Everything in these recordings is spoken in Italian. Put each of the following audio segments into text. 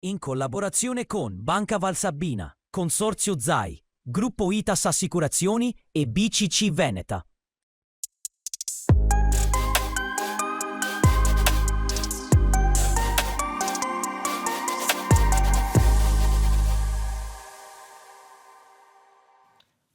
In collaborazione con Banca Valsabbina, Consorzio ZAI, Gruppo Itas Assicurazioni e BCC Veneta.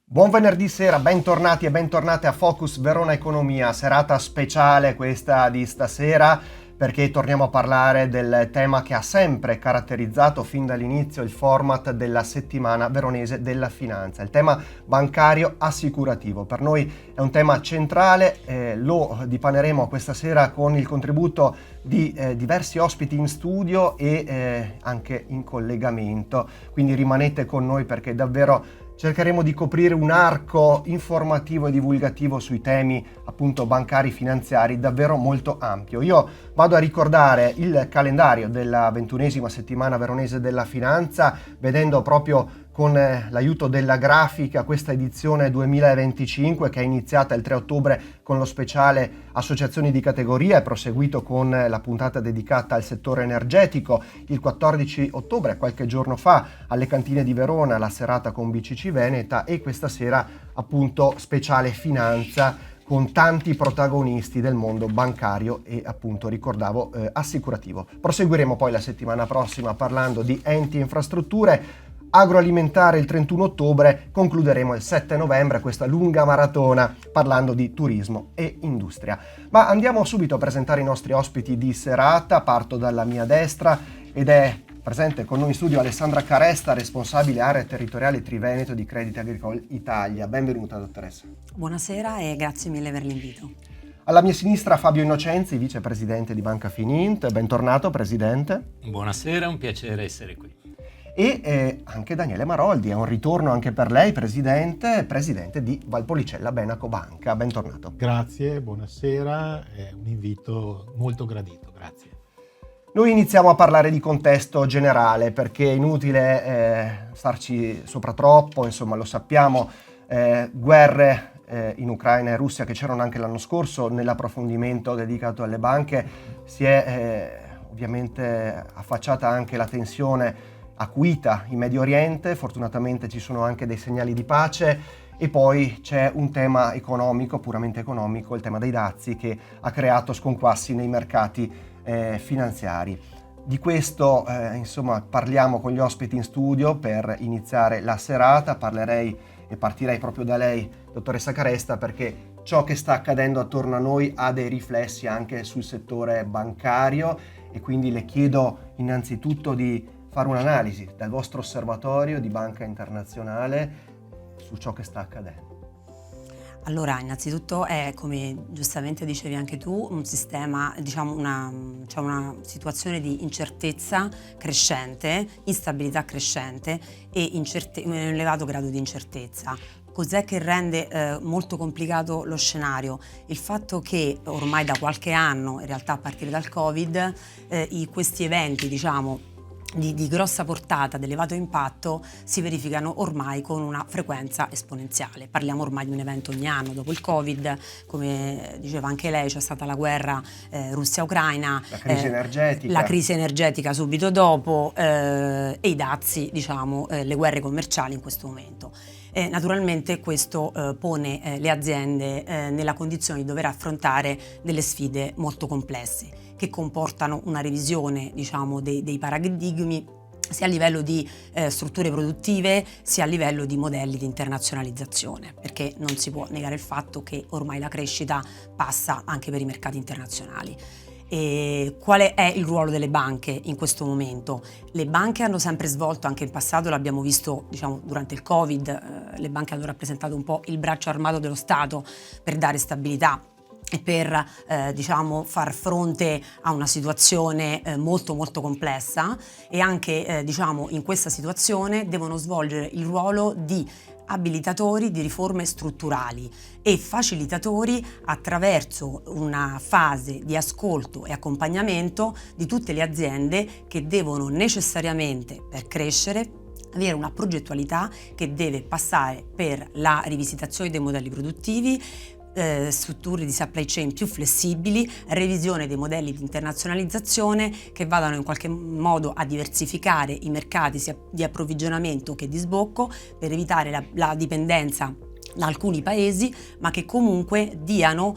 Buon venerdì sera, bentornati e bentornate a Focus Verona Economia, serata speciale questa di stasera perché torniamo a parlare del tema che ha sempre caratterizzato fin dall'inizio il format della settimana veronese della finanza, il tema bancario assicurativo. Per noi è un tema centrale, lo dipaneremo questa sera con il contributo di diversi ospiti in studio e anche in collegamento, quindi rimanete con noi perché davvero cercheremo di coprire un arco informativo e divulgativo sui temi appunto bancari finanziari davvero molto ampio. Io vado a ricordare il calendario della 21esima settimana veronese della finanza, vedendo proprio con l'aiuto della grafica questa edizione 2025 che è iniziata il 3 ottobre con lo speciale associazioni di categoria e proseguito con la puntata dedicata al settore energetico. Il 14 ottobre, qualche giorno fa, alle cantine di Verona la serata con BCC Veneta e questa sera appunto speciale finanza con tanti protagonisti del mondo bancario e appunto ricordavo assicurativo. Proseguiremo poi la settimana prossima parlando di enti e infrastrutture. Agroalimentare il 31 ottobre, concluderemo il 7 novembre questa lunga maratona parlando di turismo e industria. Ma andiamo subito a presentare i nostri ospiti di serata, parto dalla mia destra ed è presente con noi in studio Alessandra Caresta, responsabile area territoriale Triveneto di Crédit Agricole Italia. Benvenuta dottoressa. Buonasera e grazie mille per l'invito. Alla mia sinistra Fabio Innocenzi, vicepresidente di Banca Finint. Bentornato presidente. Buonasera, un piacere essere qui. E anche Daniele Maroldi, è un ritorno anche per lei, presidente di Valpolicella Benaco Banca. Bentornato. Grazie, buonasera, è un invito molto gradito, grazie. Noi iniziamo a parlare di contesto generale perché è inutile starci sopra troppo, insomma lo sappiamo, guerre in Ucraina e Russia che c'erano anche l'anno scorso, nell'approfondimento dedicato alle banche si è ovviamente affacciata anche la tensione acuita in Medio Oriente, fortunatamente ci sono anche dei segnali di pace e poi c'è un tema economico, puramente economico, il tema dei dazi che ha creato sconquassi nei mercati finanziari. Di questo insomma parliamo con gli ospiti in studio per iniziare la serata. Parlerei e partirei proprio da lei, dottoressa Caresta, perché ciò che sta accadendo attorno a noi ha dei riflessi anche sul settore bancario e quindi le chiedo innanzitutto di fare un'analisi dal vostro osservatorio di Banca Internazionale su ciò che sta accadendo. Allora, innanzitutto è, come giustamente dicevi anche tu, un sistema, diciamo c'è una situazione di incertezza crescente, instabilità crescente e un elevato grado di incertezza. Cos'è che rende molto complicato lo scenario? Il fatto che ormai da qualche anno, in realtà a partire dal Covid, questi eventi, diciamo, di grossa portata, di elevato impatto, si verificano ormai con una frequenza esponenziale. Parliamo ormai di un evento ogni anno. Dopo il Covid, come diceva anche lei, c'è stata la guerra Russia-Ucraina, la crisi energetica subito dopo e i dazi, diciamo, le guerre commerciali in questo momento. Naturalmente questo pone le aziende nella condizione di dover affrontare delle sfide molto complesse che comportano una revisione, diciamo, dei paradigmi sia a livello di strutture produttive sia a livello di modelli di internazionalizzazione, perché non si può negare il fatto che ormai la crescita passa anche per i mercati internazionali. E qual è il ruolo delle banche in questo momento? Le banche hanno sempre svolto, anche in passato l'abbiamo visto, diciamo, durante il Covid, le banche hanno rappresentato un po' il braccio armato dello Stato per dare stabilità e per diciamo far fronte a una situazione molto molto complessa e anche diciamo in questa situazione devono svolgere il ruolo di abilitatori di riforme strutturali e facilitatori attraverso una fase di ascolto e accompagnamento di tutte le aziende che devono necessariamente, per crescere, avere una progettualità che deve passare per la rivisitazione dei modelli produttivi, strutture di supply chain più flessibili, revisione dei modelli di internazionalizzazione che vadano in qualche modo a diversificare i mercati sia di approvvigionamento che di sbocco per evitare la dipendenza da alcuni paesi, ma che comunque diano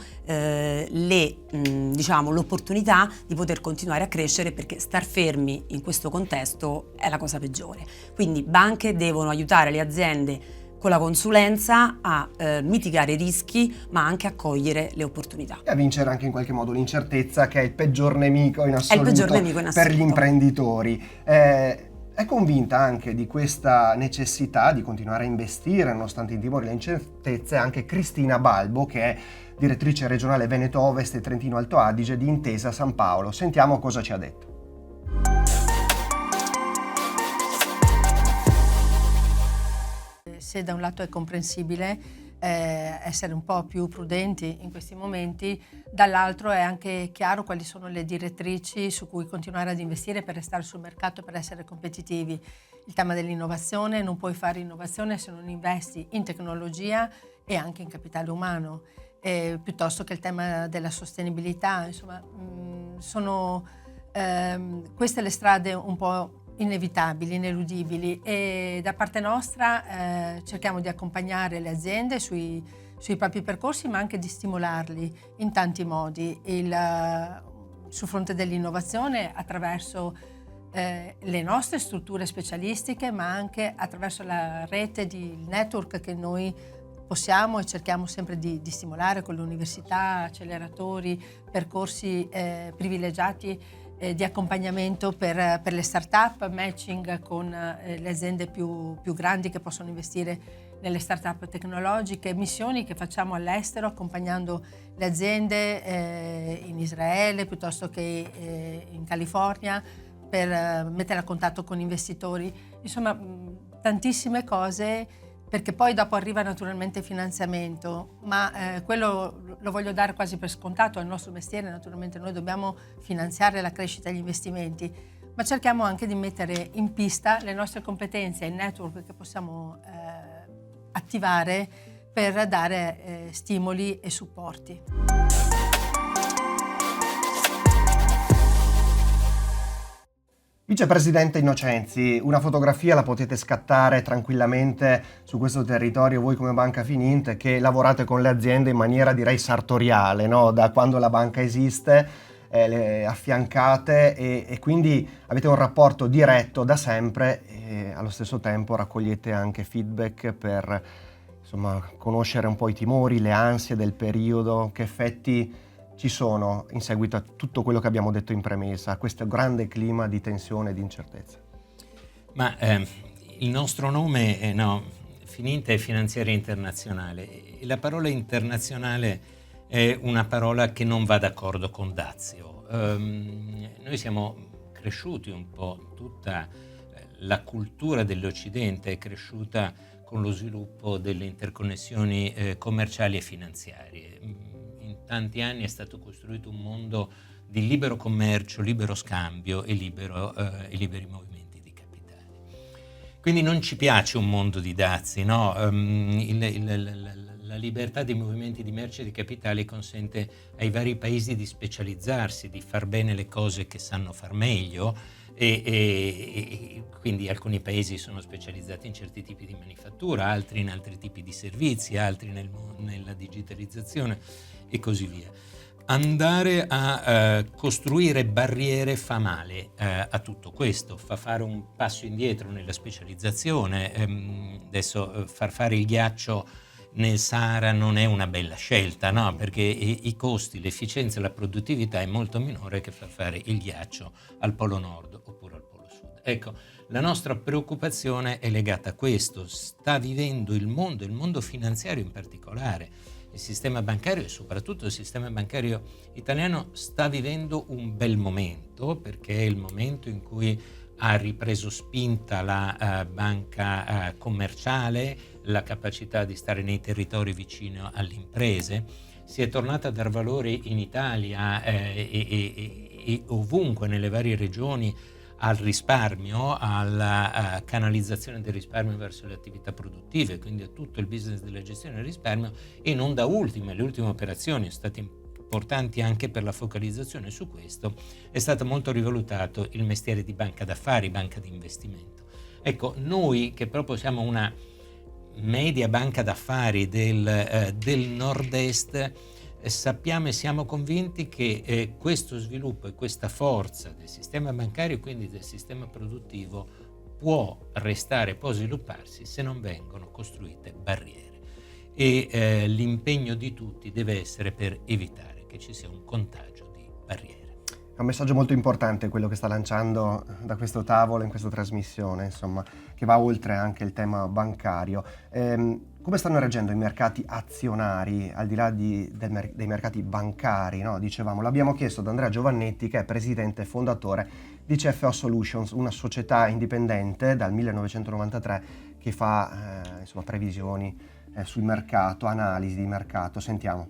l'opportunità di poter continuare a crescere, perché star fermi in questo contesto è la cosa peggiore. Quindi banche devono aiutare le aziende con la consulenza a mitigare i rischi, ma anche a cogliere le opportunità. E a vincere anche in qualche modo l'incertezza, che è il peggior nemico in assoluto, per gli imprenditori. È convinta anche di questa necessità di continuare a investire nonostante in timore le incertezze anche Cristina Balbo, che è direttrice regionale Veneto Ovest e Trentino Alto Adige di Intesa San Paolo. Sentiamo cosa ci ha detto. Se da un lato è comprensibile essere un po' più prudenti in questi momenti, dall'altro è anche chiaro quali sono le direttrici su cui continuare ad investire per restare sul mercato e per essere competitivi. Il tema dell'innovazione: non puoi fare innovazione se non investi in tecnologia e anche in capitale umano, piuttosto che il tema della sostenibilità. Insomma, sono queste le strade un po' inevitabili, ineludibili, e da parte nostra cerchiamo di accompagnare le aziende sui propri percorsi, ma anche di stimolarli in tanti modi. Sul fronte dell'innovazione attraverso le nostre strutture specialistiche, ma anche attraverso la rete di network che noi possiamo e cerchiamo sempre di stimolare con le università, acceleratori, percorsi privilegiati di accompagnamento per le start-up, matching con le aziende più grandi che possono investire nelle start-up tecnologiche, missioni che facciamo all'estero accompagnando le aziende in Israele piuttosto che in California, per mettere a contatto con investitori. Insomma, tantissime cose, perché poi dopo arriva naturalmente il finanziamento, ma quello lo voglio dare quasi per scontato, è il nostro mestiere, naturalmente noi dobbiamo finanziare la crescita e gli investimenti, ma cerchiamo anche di mettere in pista le nostre competenze e il network che possiamo attivare per dare stimoli e supporti. Vicepresidente Innocenzi, una fotografia la potete scattare tranquillamente su questo territorio voi come Banca Finint, che lavorate con le aziende in maniera direi sartoriale, no? Da quando la banca esiste, le affiancate e quindi avete un rapporto diretto da sempre e allo stesso tempo raccogliete anche feedback per insomma conoscere un po' i timori, le ansie del periodo, che effetti ci sono in seguito a tutto quello che abbiamo detto in premessa, a questo grande clima di tensione e di incertezza. Ma il nostro nome è Finint è Finanziaria Internazionale, e la parola internazionale è una parola che non va d'accordo con Dazio. Noi siamo cresciuti un po', tutta la cultura dell'Occidente è cresciuta con lo sviluppo delle interconnessioni commerciali e finanziarie. In tanti anni è stato costruito un mondo di libero commercio, libero scambio e liberi movimenti di capitali. Quindi non ci piace un mondo di dazi, no? La libertà dei movimenti di merci e di capitali consente ai vari paesi di specializzarsi, di far bene le cose che sanno far meglio, e quindi alcuni paesi sono specializzati in certi tipi di manifattura, altri in altri tipi di servizi, altri nella digitalizzazione e così via. Andare a costruire barriere fa male a tutto questo, fa fare un passo indietro nella specializzazione. Adesso far fare il ghiaccio nel Sahara non è una bella scelta, no? Perché i costi, l'efficienza e la produttività è molto minore che far fare il ghiaccio al Polo Nord oppure al Polo Sud. Ecco, la nostra preoccupazione è legata a questo. Sta vivendo il mondo finanziario in particolare, il sistema bancario e soprattutto il sistema bancario italiano sta vivendo un bel momento, perché è il momento in cui ha ripreso spinta la banca commerciale, la capacità di stare nei territori vicino alle imprese. Si è tornata a dar valore in Italia e ovunque nelle varie regioni al risparmio, alla canalizzazione del risparmio verso le attività produttive, quindi a tutto il business della gestione del risparmio, e non da ultime, le ultime operazioni sono state importanti anche per la focalizzazione su questo. È stato molto rivalutato il mestiere di banca d'affari, banca di investimento. Ecco, noi che proprio siamo una media banca d'affari del nord-est, sappiamo e siamo convinti che questo sviluppo e questa forza del sistema bancario e quindi del sistema produttivo può svilupparsi se non vengono costruite barriere, e l'impegno di tutti deve essere per evitare che ci sia un contagio di barriere. È un messaggio molto importante quello che sta lanciando da questo tavolo, in questa trasmissione, insomma, che va oltre anche il tema bancario. Come stanno reagendo i mercati azionari, al di là dei mercati bancari? No? Dicevamo, l'abbiamo chiesto ad Andrea Giovannetti, che è presidente e fondatore di CFO Solutions, una società indipendente dal 1993 che fa previsioni sul mercato, analisi di mercato. Sentiamo.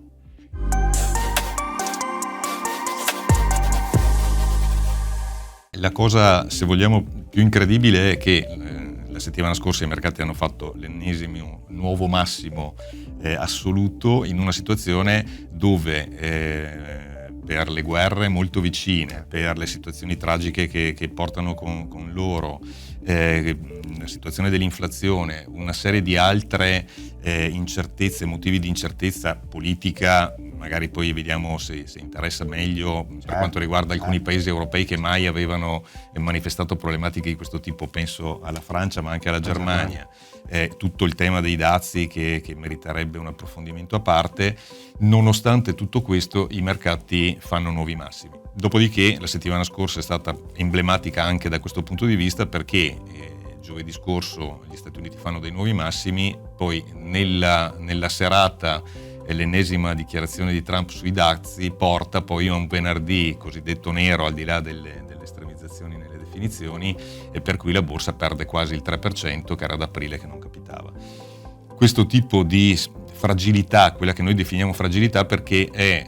La cosa, se vogliamo, più incredibile è che la settimana scorsa i mercati hanno fatto l'ennesimo nuovo massimo assoluto in una situazione dove per le guerre molto vicine, per le situazioni tragiche che portano con loro, la situazione dell'inflazione, una serie di altre incertezze, motivi di incertezza politica, magari poi vediamo se interessa meglio per quanto riguarda alcuni paesi europei che mai avevano manifestato problematiche di questo tipo, penso alla Francia ma anche alla Germania, tutto il tema dei dazi che meriterebbe un approfondimento a parte. Nonostante tutto questo i mercati fanno nuovi massimi. Dopodiché la settimana scorsa è stata emblematica anche da questo punto di vista, perché giovedì scorso gli Stati Uniti fanno dei nuovi massimi, poi nella serata l'ennesima dichiarazione di Trump sui dazi porta poi a un venerdì cosiddetto nero, al di là delle estremizzazioni nelle definizioni, e per cui la borsa perde quasi il 3%, che era ad aprile che non capitava. Questo tipo di fragilità, quella che noi definiamo fragilità, perché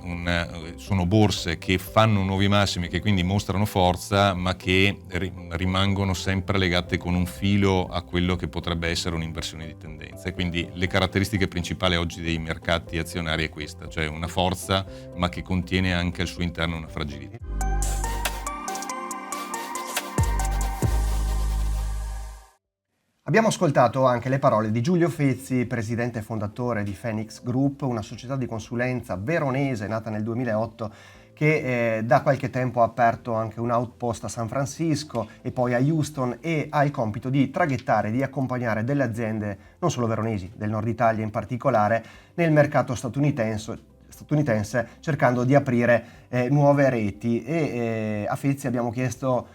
sono borse che fanno nuovi massimi, che quindi mostrano forza, ma che rimangono sempre legate con un filo a quello che potrebbe essere un'inversione di tendenza. E quindi le caratteristiche principali oggi dei mercati azionari è questa, cioè una forza ma che contiene anche al suo interno una fragilità. Abbiamo ascoltato anche le parole di Giulio Fezzi, presidente e fondatore di Phoenix Group, una società di consulenza veronese nata nel 2008 che da qualche tempo ha aperto anche un outpost a San Francisco e poi a Houston, e ha il compito di traghettare, di accompagnare delle aziende, non solo veronesi, del nord Italia in particolare, nel mercato statunitense, cercando di aprire nuove reti. E a Fezzi abbiamo chiesto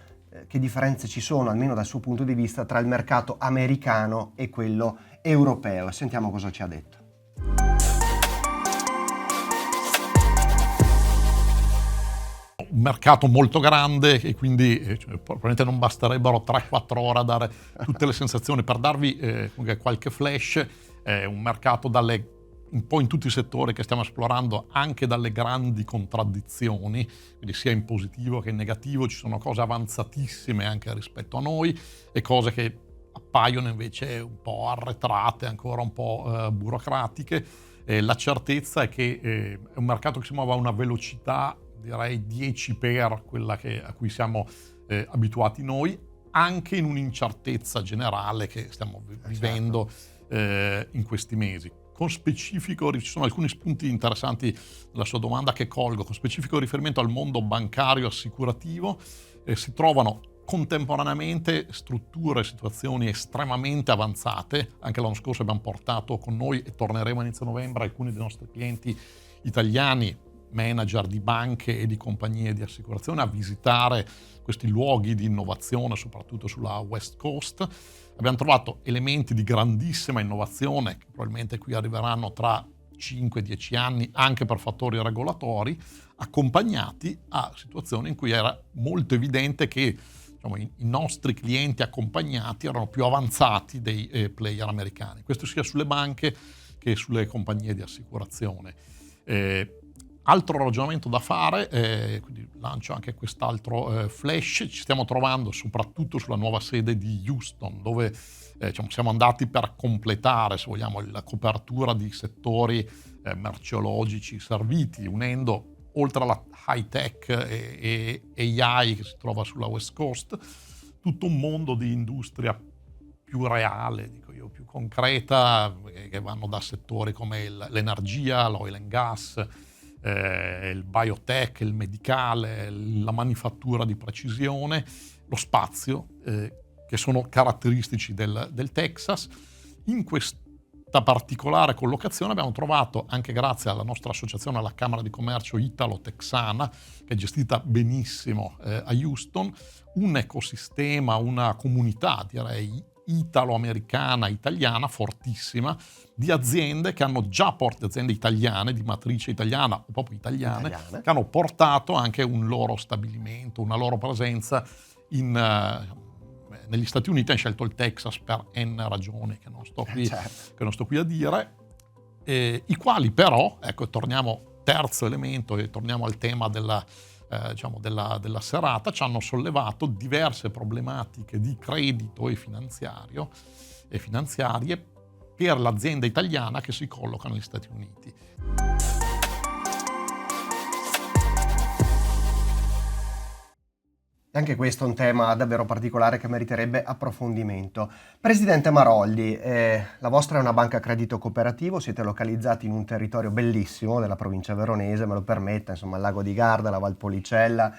che differenze ci sono, almeno dal suo punto di vista, tra il mercato americano e quello europeo. Sentiamo cosa ci ha detto. Un mercato molto grande e quindi probabilmente non basterebbero 3-4 ore a dare tutte le sensazioni. Per darvi qualche flash, un mercato un po' in tutti i settori che stiamo esplorando, anche dalle grandi contraddizioni, quindi sia in positivo che in negativo. Ci sono cose avanzatissime anche rispetto a noi e cose che appaiono invece un po' arretrate, ancora un po' burocratiche. La certezza è che è un mercato che si muove a una velocità, direi 10 per quella a cui siamo abituati noi, anche in un'incertezza generale che stiamo vivendo in questi mesi. Con specifico, ci sono alcuni spunti interessanti nella sua domanda che colgo, con specifico riferimento al mondo bancario assicurativo. Si trovano contemporaneamente strutture e situazioni estremamente avanzate. Anche l'anno scorso abbiamo portato con noi, e torneremo a inizio novembre, alcuni dei nostri clienti italiani, manager di banche e di compagnie di assicurazione, a visitare questi luoghi di innovazione, soprattutto sulla West Coast. Abbiamo trovato elementi di grandissima innovazione che probabilmente qui arriveranno tra 5-10 anni, anche per fattori regolatori, accompagnati a situazioni in cui era molto evidente che i nostri clienti accompagnati erano più avanzati dei player americani. Questo sia sulle banche che sulle compagnie di assicurazione. Altro ragionamento da fare, quindi lancio anche quest'altro flash, ci stiamo trovando soprattutto sulla nuova sede di Houston, dove siamo andati per completare, se vogliamo, la copertura di settori merceologici serviti, unendo oltre alla high tech e AI che si trova sulla West Coast, tutto un mondo di industria più reale, dico io, più concreta, che vanno da settori come l'energia, l'oil and gas, il biotech, il medicale, la manifattura di precisione, lo spazio, che sono caratteristici del Texas. In questa particolare collocazione abbiamo trovato, anche grazie alla nostra associazione, alla Camera di Commercio Italo-Texana, che è gestita benissimo a Houston, un ecosistema, una comunità, direi, italo-americana, italiana, fortissima, di aziende che hanno già aziende italiane, di matrice italiana o proprio italiane, che hanno portato anche un loro stabilimento, una loro presenza negli Stati Uniti. Hanno scelto il Texas per N ragioni che non sto qui a dire, i quali però, ecco, torniamo, terzo elemento, e torniamo al tema della serata, ci hanno sollevato diverse problematiche di credito e finanziarie per l'azienda italiana che si colloca negli Stati Uniti. Anche questo è un tema davvero particolare che meriterebbe approfondimento. Presidente Maroldi, la vostra è una banca credito cooperativo, siete localizzati in un territorio bellissimo della provincia veronese, me lo permetta, insomma, il Lago di Garda, la Valpolicella,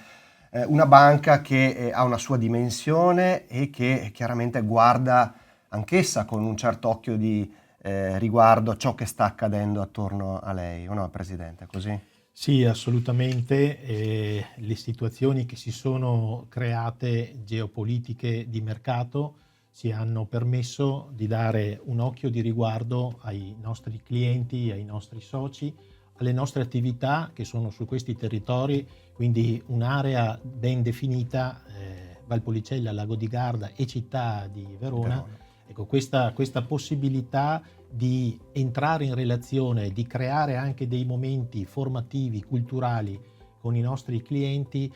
una banca che ha una sua dimensione e che chiaramente guarda anch'essa con un certo occhio di riguardo a ciò che sta accadendo attorno a lei, o no, Presidente, è così? Sì, assolutamente. Le situazioni che si sono create geopolitiche di mercato ci hanno permesso di dare un occhio di riguardo ai nostri clienti, ai nostri soci, alle nostre attività che sono su questi territori, quindi un'area ben definita, Valpolicella, Lago di Garda e città di Verona. Ecco, questa possibilità di entrare in relazione, di creare anche dei momenti formativi, culturali con i nostri clienti.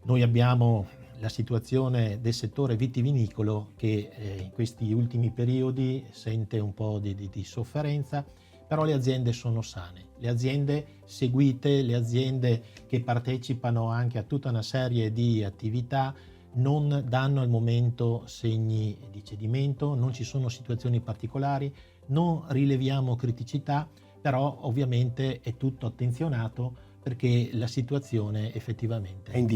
Noi abbiamo la situazione del settore vitivinicolo che in questi ultimi periodi sente un po' di sofferenza, però le aziende sono sane, le aziende seguite, le aziende che partecipano anche a tutta una serie di attività non danno al momento segni di cedimento, non ci sono situazioni particolari, non rileviamo criticità, però ovviamente è tutto attenzionato perché la situazione effettivamente è in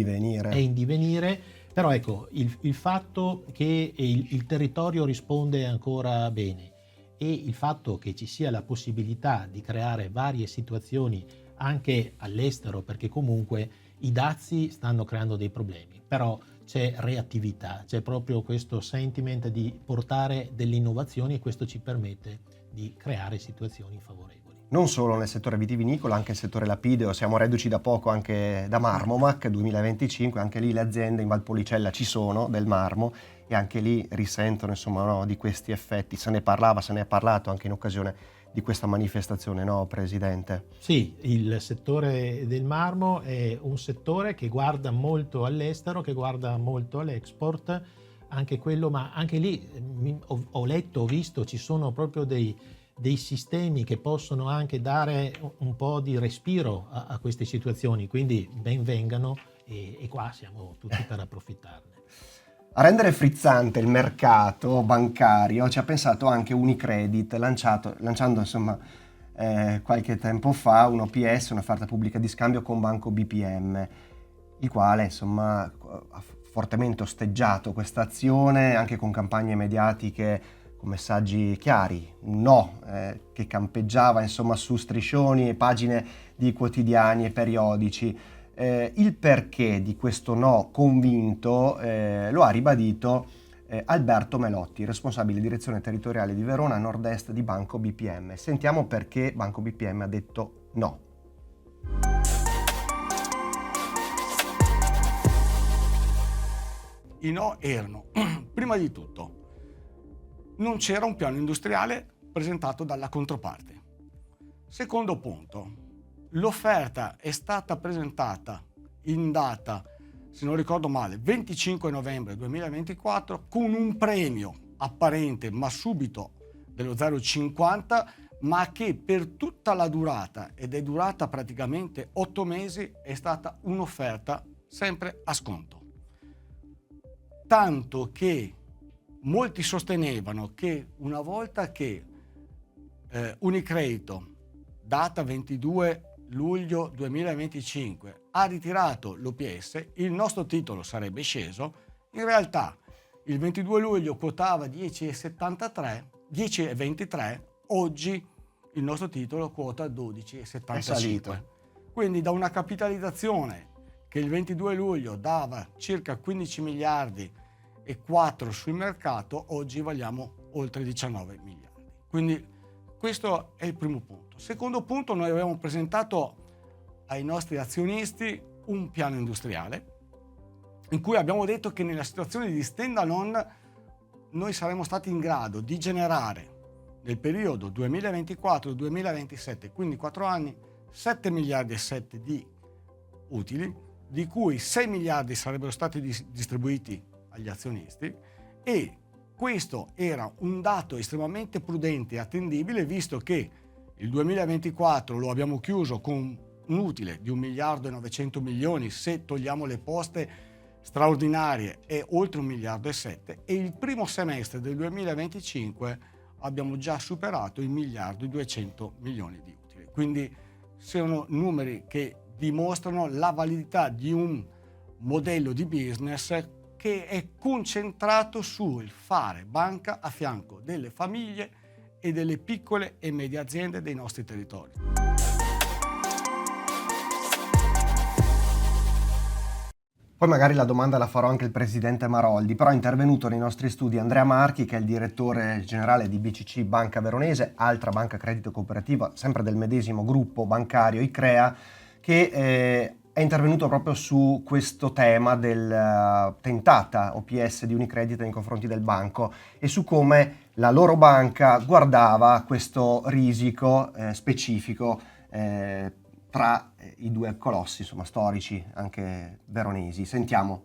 divenire. Però ecco, il fatto che il territorio risponde ancora bene e il fatto che ci sia la possibilità di creare varie situazioni anche all'estero, perché comunque i dazi stanno creando dei problemi, però c'è reattività, c'è proprio questo sentiment di portare delle innovazioni e questo ci permette di creare situazioni favorevoli. Non solo nel settore vitivinicolo, anche nel settore lapideo, siamo reduci da poco anche da Marmomac 2025, anche lì le aziende in Valpolicella ci sono del marmo e anche lì risentono, insomma, no, di questi effetti. Se ne è parlato anche in occasione di questa manifestazione, no, Presidente? Sì, il settore del marmo è un settore che guarda molto all'estero, che guarda molto all'export, anche quello, ma anche lì ho letto, ho visto, ci sono proprio dei sistemi che possono anche dare un po' di respiro a queste situazioni, quindi ben vengano e qua siamo tutti per approfittarne. A rendere frizzante il mercato bancario ci ha pensato anche Unicredit, lanciando insomma qualche tempo fa un OPS, un'offerta pubblica di scambio con Banco BPM, il quale insomma ha fortemente osteggiato questa azione anche con campagne mediatiche con messaggi chiari, un no che campeggiava insomma su striscioni e pagine di quotidiani e periodici. Il perché di questo no convinto lo ha ribadito Alberto Melotti, responsabile direzione territoriale di Verona Nord-Est di Banco BPM. Sentiamo perché Banco BPM ha detto no. I no erano, prima di tutto, non c'era un piano industriale presentato dalla controparte. Secondo punto, l'offerta è stata presentata in data, se non ricordo male, 25 novembre 2024 con un premio apparente ma subito dello 0,50, ma che per tutta la durata, ed è durata praticamente 8 mesi, è stata un'offerta sempre a sconto. Tanto che molti sostenevano che una volta che Unicredito, data 22 luglio 2025, ha ritirato l'OPS, il nostro titolo sarebbe sceso. In realtà il 22 luglio quotava 10,23, oggi il nostro titolo quota 12,75. Quindi da una capitalizzazione che il 22 luglio dava circa 15 miliardi e 4 sul mercato, oggi valiamo oltre 19 miliardi. Quindi questo è il primo punto. Secondo punto, noi abbiamo presentato ai nostri azionisti un piano industriale in cui abbiamo detto che nella situazione di stand-alone noi saremmo stati in grado di generare nel periodo 2024-2027, quindi 4 anni, 7 miliardi e 7 di utili, di cui 6 miliardi sarebbero stati distribuiti agli azionisti, e questo era un dato estremamente prudente e attendibile, visto che il 2024 lo abbiamo chiuso con un utile di 1 miliardo e 900 milioni, se togliamo le poste straordinarie è oltre 1 miliardo e 7, e il primo semestre del 2025 abbiamo già superato il 1 miliardo e 200 milioni di utili. Quindi sono numeri che dimostrano la validità di un modello di business che è concentrato sul fare banca a fianco delle famiglie e delle piccole e medie aziende dei nostri territori. Poi magari la domanda la farò anche il presidente Maroldi, però è intervenuto nei nostri studi Andrea Marchi, che è il direttore generale di BCC Banca Veronese, altra banca credito cooperativa, sempre del medesimo gruppo bancario ICREA, che è intervenuto proprio su questo tema del tentata OPS di Unicredit nei confronti del banco e su come la loro banca guardava questo risico specifico tra i due colossi, insomma, storici, anche veronesi. Sentiamo.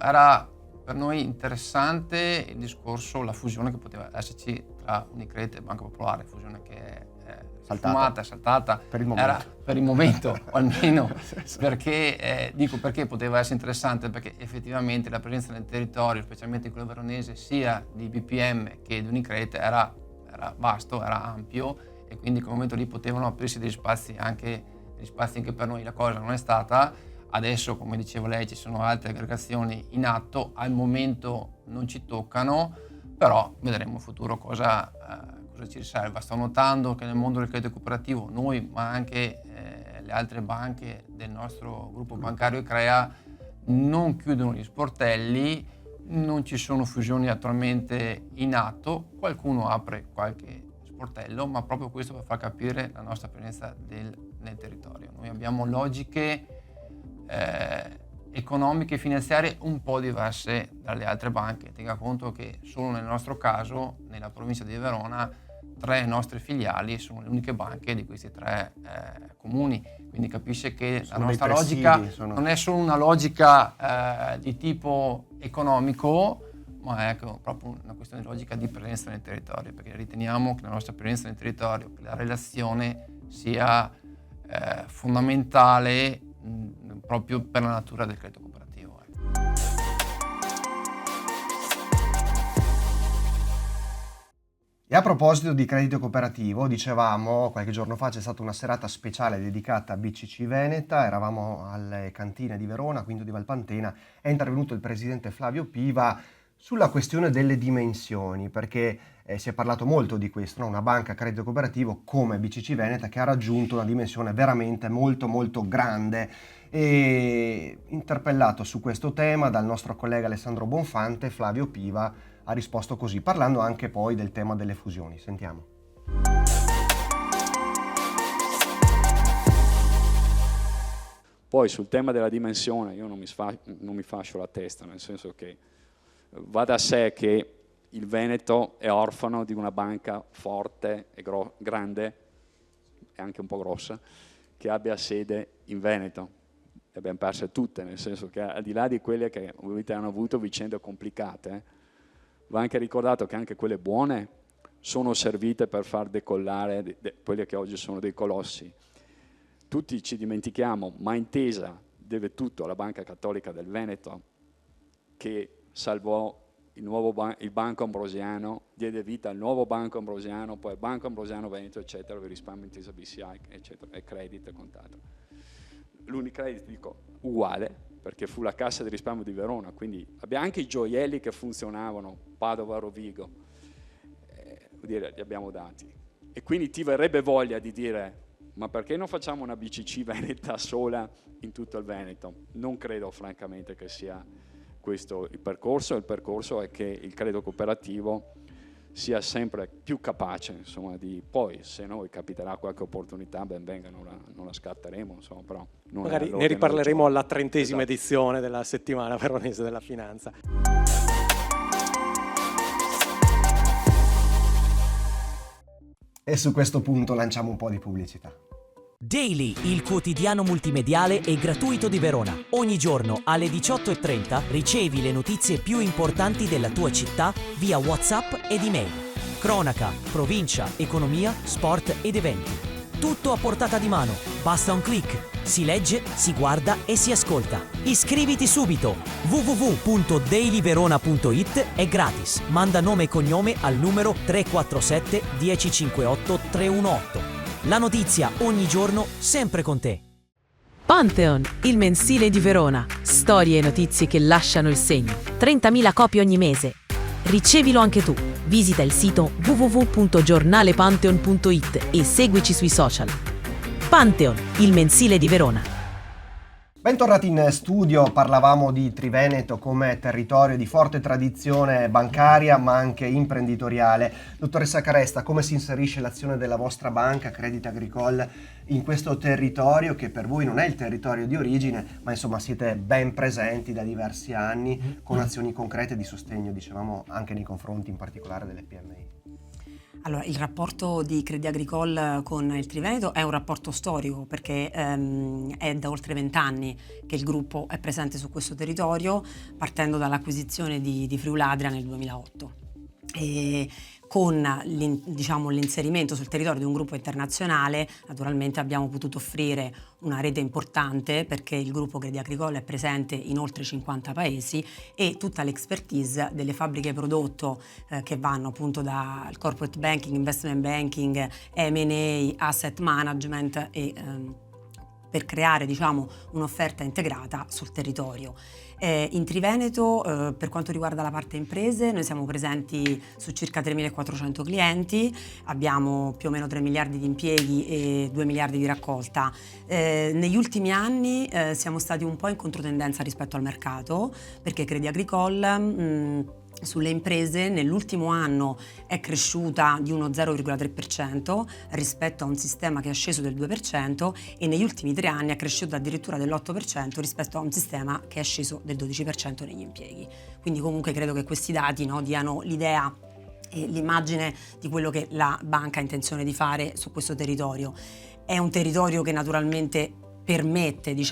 Era per noi interessante il discorso, la fusione che poteva esserci tra Unicredit e Banca Popolare, fusione che è saltata per il momento. Era per il momento, o almeno perché, dico perché poteva essere interessante, perché effettivamente la presenza nel territorio, specialmente quello veronese, sia di BPM che di Unicredit era vasto, era ampio, e quindi in quel momento lì potevano aprirsi degli spazi anche per noi. La cosa non è stata. Adesso, come diceva lei, ci sono altre aggregazioni in atto, al momento non ci toccano, però vedremo in futuro cosa ci riserva. Sto notando che nel mondo del credito cooperativo noi, ma anche le altre banche del nostro gruppo bancario ICREA, non chiudono gli sportelli, non ci sono fusioni attualmente in atto, qualcuno apre qualche sportello, ma proprio questo per far capire la nostra presenza nel territorio. Noi abbiamo logiche economiche e finanziarie un po' diverse dalle altre banche. Tenga conto che solo nel nostro caso, nella provincia di Verona, 3 nostre filiali sono le uniche banche di questi 3 comuni, quindi capisce che la nostra logica non è solo una logica di tipo economico, ma è proprio una questione di logica di presenza nel territorio, perché riteniamo che la nostra presenza nel territorio, che la relazione sia fondamentale proprio per la natura del credito cooperativo. E a proposito di credito cooperativo, dicevamo, qualche giorno fa c'è stata una serata speciale dedicata a BCC Veneta, eravamo alle cantine di Verona, quindi di Valpantena, è intervenuto il presidente Flavio Piva sulla questione delle dimensioni, perché si è parlato molto di questo, no? Una banca credito cooperativo come BCC Veneta che ha raggiunto una dimensione veramente molto molto grande. E interpellato su questo tema dal nostro collega Alessandro Bonfante, Flavio Piva ha risposto così, parlando anche poi del tema delle fusioni. Sentiamo. Poi sul tema della dimensione io non mi fascio la testa, nel senso che va da sé che il Veneto è orfano di una banca forte e grande, e anche un po' grossa, che abbia sede in Veneto. Le abbiamo perse tutte, nel senso che al di là di quelle che ovviamente hanno avuto vicende complicate, va anche ricordato che anche quelle buone sono servite per far decollare quelle che oggi sono dei colossi. Tutti ci dimentichiamo, ma Intesa deve tutto alla Banca Cattolica del Veneto, che salvò il Banco Ambrosiano, diede vita al nuovo Banco Ambrosiano, poi al Banco Ambrosiano Veneto, eccetera, il risparmio Intesa BCI, eccetera, e credito e contato. L'Unicredit, dico, uguale, perché fu la Cassa di risparmio di Verona, quindi abbiamo anche i gioielli che funzionavano, Padova, Rovigo, vuol dire, li abbiamo dati. E quindi ti verrebbe voglia di dire, ma perché non facciamo una BCC Veneta sola in tutto il Veneto? Non credo francamente che sia questo il percorso è che il credito cooperativo sia sempre più capace, insomma, di poi se noi capiterà qualche opportunità ben venga, non la scatteremo, insomma, però non magari ne riparleremo alla 30ª edizione della settimana veronese della finanza. E su questo punto lanciamo un po' di pubblicità. Daily, il quotidiano multimediale e gratuito di Verona. Ogni giorno alle 18:30 ricevi le notizie più importanti della tua città via WhatsApp ed email. Cronaca, provincia, economia, sport ed eventi. Tutto a portata di mano. Basta un click. Si legge, si guarda e si ascolta. Iscriviti subito. www.dailyverona.it è gratis. Manda nome e cognome al numero 347 1058 318. La notizia ogni giorno, sempre con te. Pantheon, il mensile di Verona. Storie e notizie che lasciano il segno. 30.000 copie ogni mese. Ricevilo anche tu. Visita il sito www.giornalepantheon.it e seguici sui social. Pantheon, il mensile di Verona. Bentornati in studio, parlavamo di Triveneto come territorio di forte tradizione bancaria ma anche imprenditoriale. Dottoressa Caresta, come si inserisce l'azione della vostra banca Crédit Agricole in questo territorio che per voi non è il territorio di origine, ma insomma siete ben presenti da diversi anni con azioni concrete di sostegno, dicevamo, anche nei confronti in particolare delle PMI? Allora, il rapporto di Crédit Agricole con il Triveneto è un rapporto storico perché è da oltre 20 anni che il gruppo è presente su questo territorio, partendo dall'acquisizione di Friuladria nel 2008. E con l'inserimento sul territorio di un gruppo internazionale, naturalmente abbiamo potuto offrire una rete importante perché il gruppo Crédit Agricole è presente in oltre 50 paesi e tutta l'expertise delle fabbriche prodotto che vanno appunto dal corporate banking, investment banking, M&A, asset management e per creare un'offerta integrata sul territorio. In Triveneto, per quanto riguarda la parte imprese, noi siamo presenti su circa 3.400 clienti, abbiamo più o meno 3 miliardi di impieghi e 2 miliardi di raccolta. Negli ultimi anni siamo stati un po' in controtendenza rispetto al mercato, perché Crédit Agricole sulle imprese nell'ultimo anno è cresciuta di uno 0,3% rispetto a un sistema che è sceso del 2% e negli ultimi 3 anni è cresciuta addirittura dell'8% rispetto a un sistema che è sceso del 12% negli impieghi. Quindi comunque credo che questi dati diano l'idea e l'immagine di quello che la banca ha intenzione di fare su questo territorio. È un territorio che naturalmente permette di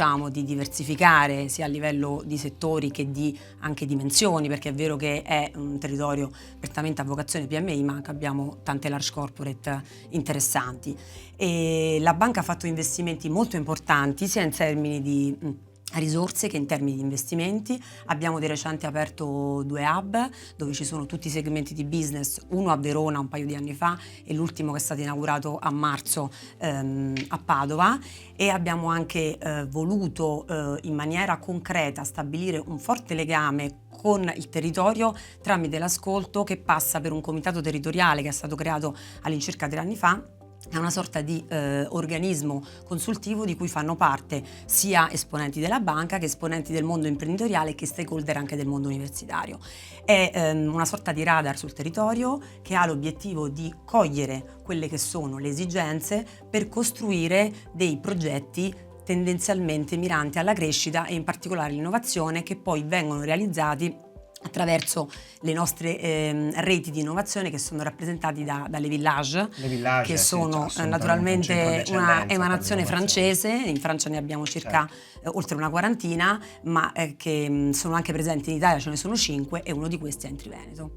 diversificare sia a livello di settori che di anche dimensioni, perché è vero che è un territorio prettamente a vocazione PMI, ma anche abbiamo tante large corporate interessanti. E la banca ha fatto investimenti molto importanti sia in termini di risorse che in termini di investimenti. Abbiamo di recente aperto 2 hub dove ci sono tutti i segmenti di business, uno a Verona un paio di anni fa e l'ultimo che è stato inaugurato a marzo a Padova, e abbiamo anche voluto in maniera concreta stabilire un forte legame con il territorio tramite l'ascolto che passa per un comitato territoriale che è stato creato all'incirca 3 anni fa. È una sorta di organismo consultivo di cui fanno parte sia esponenti della banca che esponenti del mondo imprenditoriale che stakeholder anche del mondo universitario. È una sorta di radar sul territorio che ha l'obiettivo di cogliere quelle che sono le esigenze per costruire dei progetti tendenzialmente miranti alla crescita e in particolare all'innovazione che poi vengono realizzati attraverso le nostre reti di innovazione che sono rappresentati dalle village, che sono naturalmente una emanazione francese. In Francia ne abbiamo circa oltre una quarantina, ma che sono anche presenti in Italia, ce ne sono 5 e uno di questi è in Triveneto.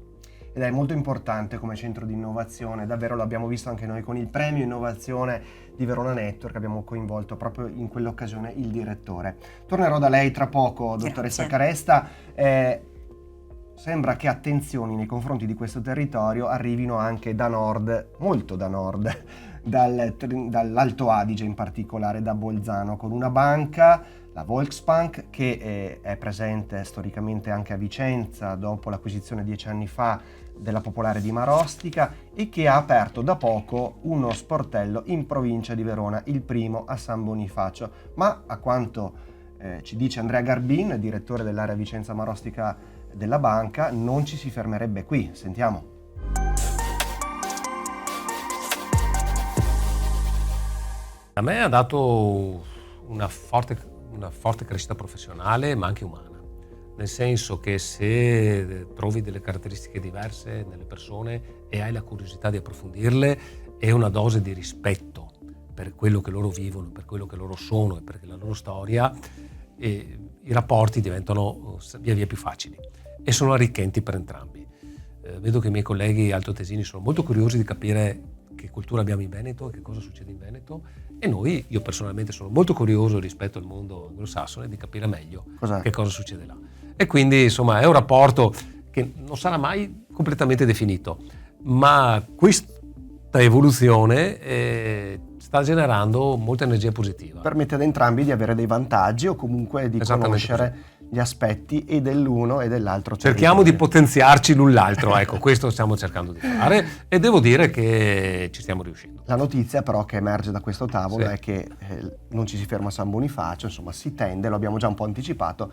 Ed è molto importante come centro di innovazione, davvero l'abbiamo visto anche noi con il premio innovazione di Verona Network, abbiamo coinvolto proprio in quell'occasione il direttore. Tornerò da lei tra poco, dottoressa Caresta. Sembra che attenzioni nei confronti di questo territorio arrivino anche da nord, molto da nord, dall'Alto Adige in particolare, da Bolzano, con una banca, la Volksbank, che è presente storicamente anche a Vicenza dopo l'acquisizione 10 anni fa della Popolare di Marostica, e che ha aperto da poco uno sportello in provincia di Verona, il primo a San Bonifacio. Ma a quanto ci dice Andrea Garbin, direttore dell'area Vicenza Marostica della banca, non ci si fermerebbe qui. Sentiamo. A me ha dato una forte crescita professionale, ma anche umana. Nel senso che se trovi delle caratteristiche diverse nelle persone e hai la curiosità di approfondirle, è una dose di rispetto per quello che loro vivono, per quello che loro sono e per la loro storia, e i rapporti diventano via via più facili e sono arricchenti per entrambi. Vedo che i miei colleghi altoatesini sono molto curiosi di capire che cultura abbiamo in Veneto e che cosa succede in Veneto, e io personalmente sono molto curioso rispetto al mondo anglosassone di capire meglio che cosa succede là. E quindi insomma è un rapporto che non sarà mai completamente definito, ma questa evoluzione sta generando molta energia positiva. Permette ad entrambi di avere dei vantaggi o comunque di conoscere gli aspetti e dell'uno e dell'altro territorio. Cerchiamo di potenziarci l'un l'altro, ecco, questo stiamo cercando di fare e devo dire che ci stiamo riuscendo. La notizia però che emerge da questo tavolo è che non ci si ferma a San Bonifacio, insomma si tende, lo abbiamo già un po' anticipato,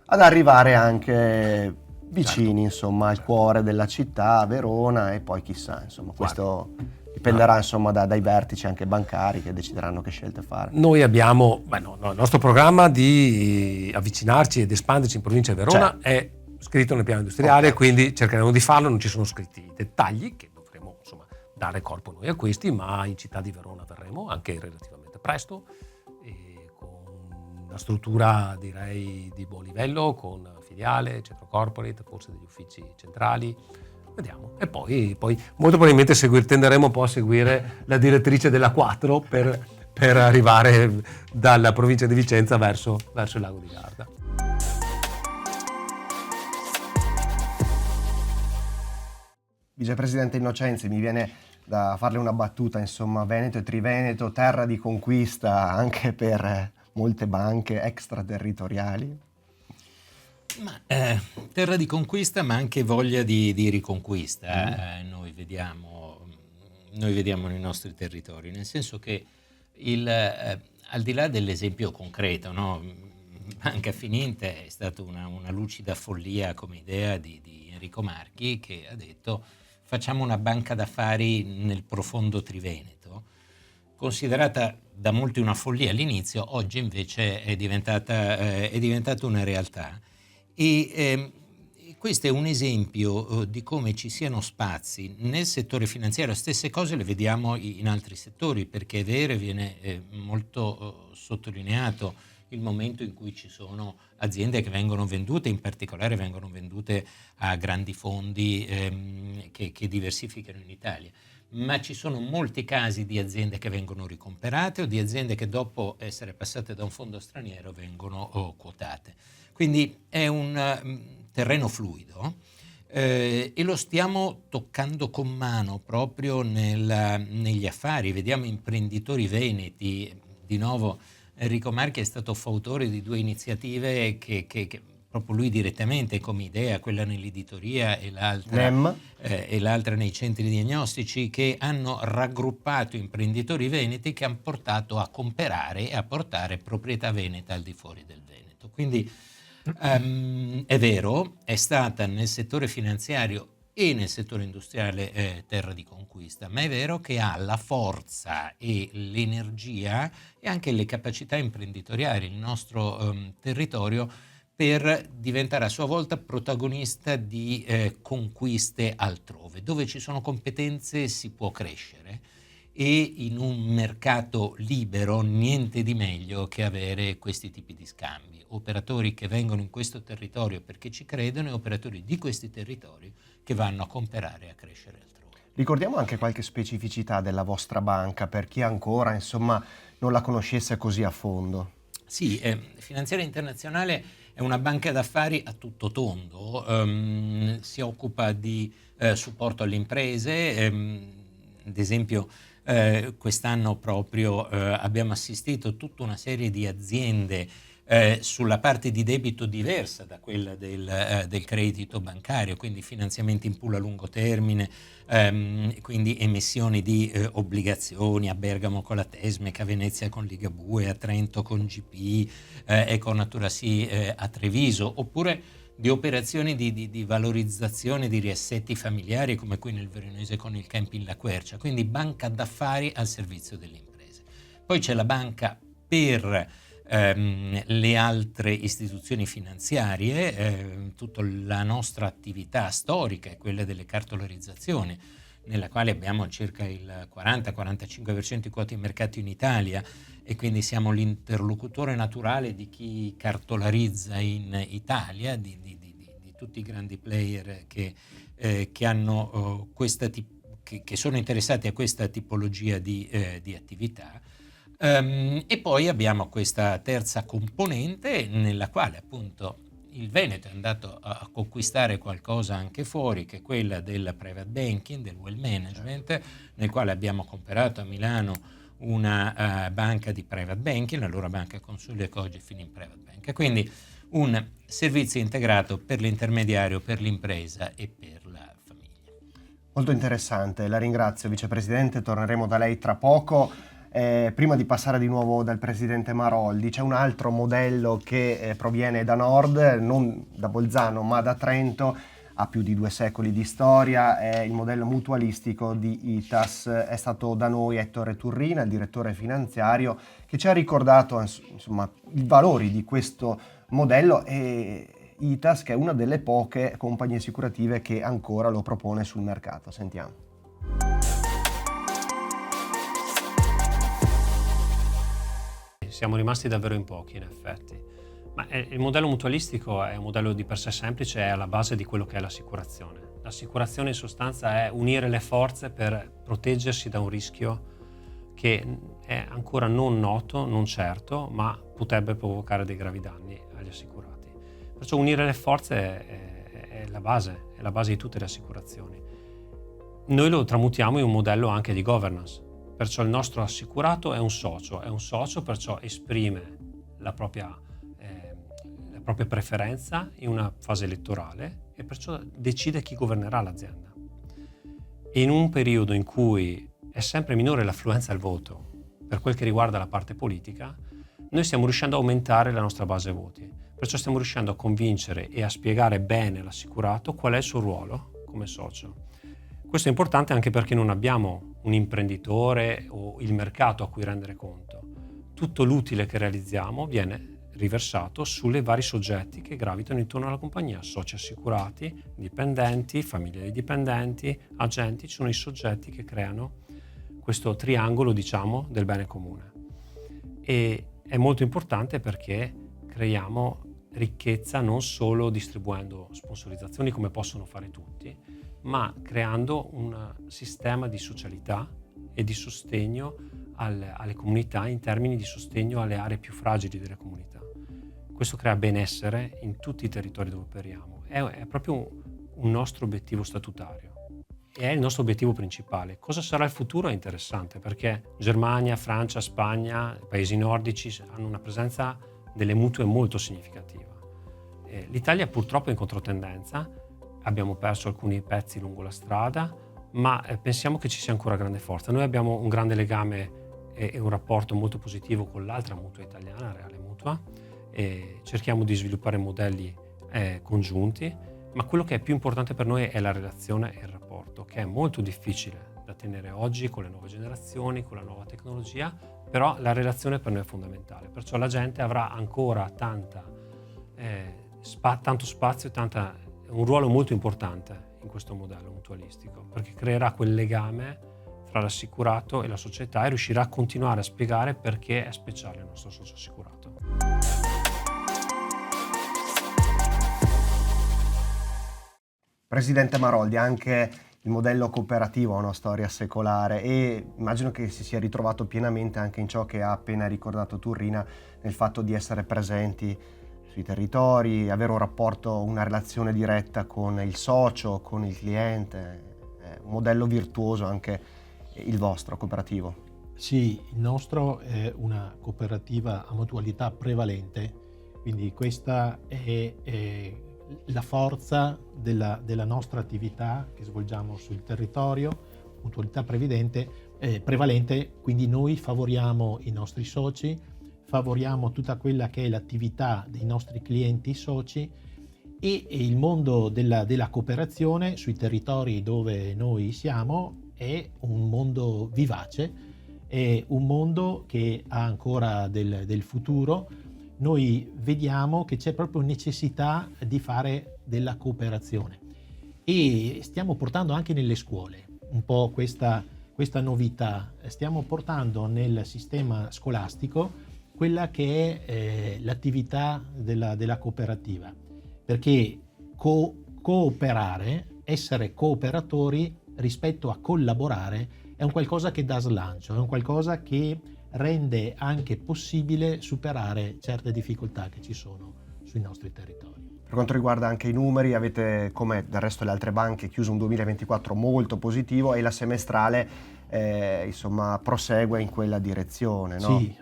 ad arrivare anche vicini, insomma, al cuore della città, a Verona, e poi chissà, insomma, questo dipenderà insomma dai vertici anche bancari che decideranno che scelte fare. Noi abbiamo, il nostro programma di avvicinarci ed espanderci in provincia di Verona è scritto nel piano industriale, quindi cercheremo di farlo, non ci sono scritti i dettagli che dovremo insomma dare corpo noi a questi, ma in città di Verona verremo anche relativamente presto, e con una struttura direi di buon livello, con filiale, centro corporate, forse degli uffici centrali. Vediamo. E poi molto probabilmente tenderemo un po' a seguire la direttrice della 4 per arrivare dalla provincia di Vicenza verso il lago di Garda. Vicepresidente Innocenzi, mi viene da farle una battuta, insomma, Veneto e Triveneto, terra di conquista anche per molte banche extraterritoriali. Terra di conquista, ma anche voglia di riconquista. Noi vediamo nei nostri territori, nel senso che al di là dell'esempio concreto, no? Banca Fininte è stata una lucida follia come idea di Enrico Marchi, che ha detto facciamo una banca d'affari nel profondo Triveneto, considerata da molti una follia all'inizio, oggi invece è diventata una realtà. E questo è un esempio di come ci siano spazi nel settore finanziario. Stesse cose le vediamo in altri settori, perché è vero e viene molto sottolineato il momento in cui ci sono aziende che vengono vendute, in particolare vengono vendute a grandi fondi che diversificano in Italia. Ma ci sono molti casi di aziende che vengono ricomperate o di aziende che dopo essere passate da un fondo straniero vengono quotate. Quindi è un terreno fluido e lo stiamo toccando con mano proprio negli affari. Vediamo imprenditori veneti, di nuovo Enrico Marchi è stato fautore di 2 iniziative che proprio lui direttamente come idea, quella nell'editoria e l'altra nei centri diagnostici, che hanno raggruppato imprenditori veneti che hanno portato a comprare e a portare proprietà veneta al di fuori del Veneto. Quindi è vero, è stata nel settore finanziario e nel settore industriale terra di conquista, ma è vero che ha la forza e l'energia e anche le capacità imprenditoriali il nostro territorio per diventare a sua volta protagonista di conquiste altrove. Dove ci sono competenze si può crescere, e in un mercato libero niente di meglio che avere questi tipi di scambi. Operatori che vengono in questo territorio perché ci credono e operatori di questi territori che vanno a comprare e a crescere altrove. Ricordiamo anche qualche specificità della vostra banca per chi ancora, insomma, non la conoscesse così a fondo. Sì, Finanziaria Internazionale è una banca d'affari a tutto tondo, si occupa di supporto alle imprese, ad esempio quest'anno proprio abbiamo assistito a tutta una serie di aziende sulla parte di debito diversa da quella del credito bancario, quindi finanziamenti in pool a lungo termine, quindi emissioni di obbligazioni a Bergamo con la Tesmec, a Venezia con Ligabue, a Trento con GP, Econatura Sì a Treviso, oppure di operazioni di valorizzazione di riassetti familiari come qui nel Veronese con il Camping La Quercia, quindi banca d'affari al servizio delle imprese. Poi c'è la banca per le altre istituzioni finanziarie, tutta la nostra attività storica è quella delle cartolarizzazioni, nella quale abbiamo circa il 40-45% di quote di mercato in Italia, e quindi siamo l'interlocutore naturale di chi cartolarizza in Italia, di tutti i grandi player che hanno che sono interessati a questa tipologia di attività. E poi abbiamo questa terza componente nella quale appunto il Veneto è andato a conquistare qualcosa anche fuori, che è quella del private banking, del wealth management, nel quale abbiamo comprato a Milano una banca di private banking, la loro banca Consulia Cogefin in private bank, quindi un servizio integrato per l'intermediario, per l'impresa e per la famiglia. Molto interessante, la ringrazio Vicepresidente, torneremo da lei tra poco. Prima di passare di nuovo dal Presidente Maroldi, c'è un altro modello che proviene da nord, non da Bolzano ma da Trento, ha più di 2 secoli di storia, è il modello mutualistico di ITAS. È stato da noi Ettore Turrina, il direttore finanziario, che ci ha ricordato insomma i valori di questo modello, e ITAS che è una delle poche compagnie assicurative che ancora lo propone sul mercato. Sentiamo. Siamo rimasti davvero in pochi in effetti, ma il modello mutualistico è un modello di per sé semplice, è alla base di quello che è l'assicurazione. L'assicurazione in sostanza è unire le forze per proteggersi da un rischio che è ancora non noto, non certo, ma potrebbe provocare dei gravi danni agli assicurati. Perciò unire le forze è la base di tutte le assicurazioni. Noi lo tramutiamo in un modello anche di governance. Perciò il nostro assicurato è un socio, perciò esprime la propria preferenza in una fase elettorale e perciò decide chi governerà l'azienda. E in un periodo in cui è sempre minore l'affluenza al voto per quel che riguarda la parte politica, noi stiamo riuscendo a aumentare la nostra base voti. Perciò stiamo riuscendo a convincere e a spiegare bene all'assicurato qual è il suo ruolo come socio. Questo è importante anche perché non abbiamo un imprenditore o il mercato a cui rendere conto. Tutto l'utile che realizziamo viene riversato sulle vari soggetti che gravitano intorno alla compagnia, soci assicurati, dipendenti, famiglie di dipendenti, agenti, sono i soggetti che creano questo triangolo, diciamo, del bene comune. E è molto importante perché creiamo ricchezza non solo distribuendo sponsorizzazioni come possono fare tutti, ma creando un sistema di socialità e di sostegno alle comunità in termini di sostegno alle aree più fragili delle comunità. Questo crea benessere in tutti i territori dove operiamo. È proprio un nostro obiettivo statutario e è il nostro obiettivo principale. Cosa sarà il futuro è interessante perché Germania, Francia, Spagna, paesi nordici hanno una presenza delle mutue molto significativa. L'Italia purtroppo è in controtendenza, abbiamo perso alcuni pezzi lungo la strada, ma pensiamo che ci sia ancora grande forza. Noi abbiamo un grande legame e un rapporto molto positivo con l'altra mutua italiana, Reale Mutua, e cerchiamo di sviluppare modelli congiunti, ma quello che è più importante per noi è la relazione e il rapporto, che è molto difficile da tenere oggi con le nuove generazioni, con la nuova tecnologia, però la relazione per noi è fondamentale. Perciò la gente avrà ancora tanto spazio e un ruolo molto importante in questo modello mutualistico, perché creerà quel legame fra l'assicurato e la società e riuscirà a continuare a spiegare perché è speciale il nostro socio assicurato. Presidente Maroldi, anche il modello cooperativo ha una storia secolare e immagino che si sia ritrovato pienamente anche in ciò che ha appena ricordato tu, Rina, nel fatto di essere presenti sui territori, avere un rapporto, una relazione diretta con il socio, con il cliente. È un modello virtuoso anche il vostro cooperativo. Sì, il nostro è una cooperativa a mutualità prevalente, quindi questa è la forza della nostra attività che svolgiamo sul territorio, mutualità prevalente, quindi noi favoriamo i nostri soci, favoriamo tutta quella che è l'attività dei nostri clienti soci e il mondo della cooperazione sui territori dove noi siamo è un mondo vivace, è un mondo che ha ancora del futuro. Noi vediamo che c'è proprio necessità di fare della cooperazione e stiamo portando anche nelle scuole un po' questa novità, stiamo portando nel sistema scolastico quella che è l'attività della cooperativa, perché cooperare, essere cooperatori rispetto a collaborare è un qualcosa che dà slancio, è un qualcosa che rende anche possibile superare certe difficoltà che ci sono sui nostri territori. Per quanto riguarda anche i numeri, avete, come del resto delle altre banche, chiuso un 2024 molto positivo e la semestrale prosegue in quella direzione, no? Sì,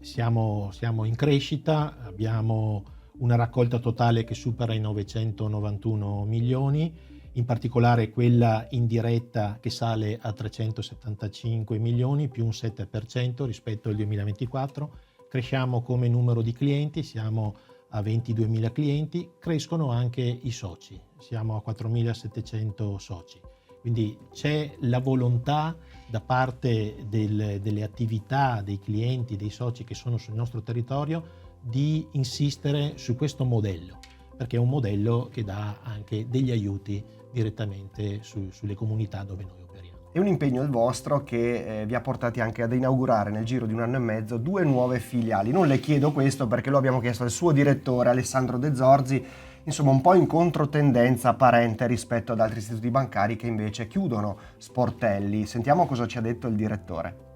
siamo in crescita, abbiamo una raccolta totale che supera i 991 milioni, in particolare quella indiretta che sale a 375 milioni, più un 7% rispetto al 2024. Cresciamo come numero di clienti, siamo a 22.000 clienti, crescono anche i soci, siamo a 4.700 soci. Quindi c'è la volontà da parte delle attività, dei clienti, dei soci che sono sul nostro territorio di insistere su questo modello, perché è un modello che dà anche degli aiuti direttamente sulle comunità dove noi operiamo. È un impegno il vostro che vi ha portati anche ad inaugurare nel giro di un anno e mezzo 2 nuove filiali. Non le chiedo questo perché lo abbiamo chiesto al suo direttore Alessandro De Zorzi, insomma un po' in controtendenza apparente rispetto ad altri istituti bancari che invece chiudono sportelli. Sentiamo cosa ci ha detto il direttore.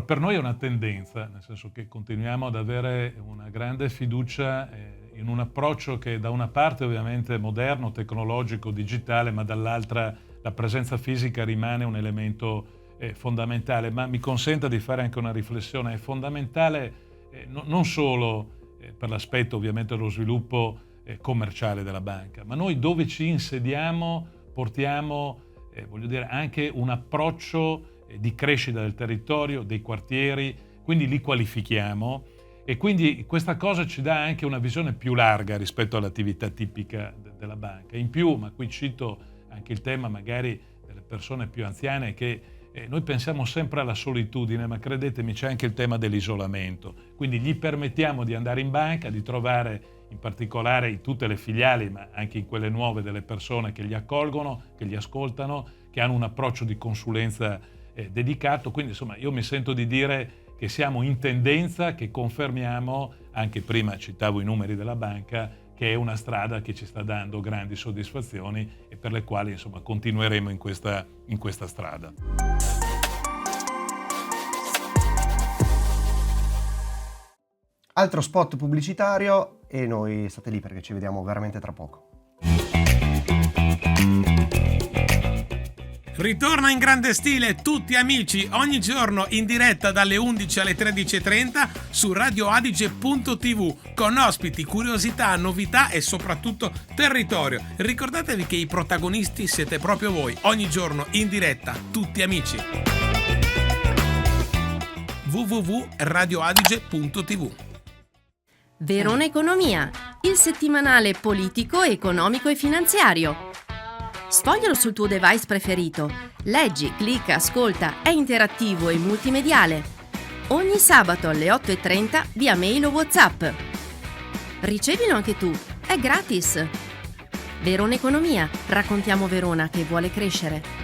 Per noi è una tendenza, nel senso che continuiamo ad avere una grande fiducia in un approccio che da una parte ovviamente è moderno, tecnologico, digitale, ma dall'altra la presenza fisica rimane un elemento fondamentale. Ma mi consenta di fare anche una riflessione, è fondamentale non solo per l'aspetto ovviamente dello sviluppo commerciale della banca, ma noi dove ci insediamo portiamo anche un approccio di crescita del territorio, dei quartieri, quindi li qualifichiamo e quindi questa cosa ci dà anche una visione più larga rispetto all'attività tipica della banca. In più, ma qui cito anche il tema magari delle persone più anziane che noi pensiamo sempre alla solitudine, ma credetemi c'è anche il tema dell'isolamento, quindi gli permettiamo di andare in banca, di trovare in particolare in tutte le filiali, ma anche in quelle nuove, delle persone che li accolgono, che li ascoltano, che hanno un approccio di consulenza dedicato. Quindi insomma io mi sento di dire che siamo in tendenza, che confermiamo, anche prima citavo i numeri della banca, che è una strada che ci sta dando grandi soddisfazioni e per le quali insomma continueremo in questa strada. Altro spot pubblicitario e noi state lì perché ci vediamo veramente tra poco. Ritorna in grande stile Tutti Amici ogni giorno in diretta dalle 11 alle 13.30 su radioadige.tv con ospiti, curiosità, novità e soprattutto territorio. Ricordatevi che i protagonisti siete proprio voi, ogni giorno in diretta Tutti Amici. www.radioadige.tv. Verona Economia, il settimanale politico, economico e finanziario. Sfoglialo sul tuo device preferito. Leggi, clicca, ascolta, è interattivo e multimediale. ogni sabato alle 8:30 via mail o WhatsApp. Ricevilo anche tu, è gratis. Verona Economia, raccontiamo Verona che vuole crescere.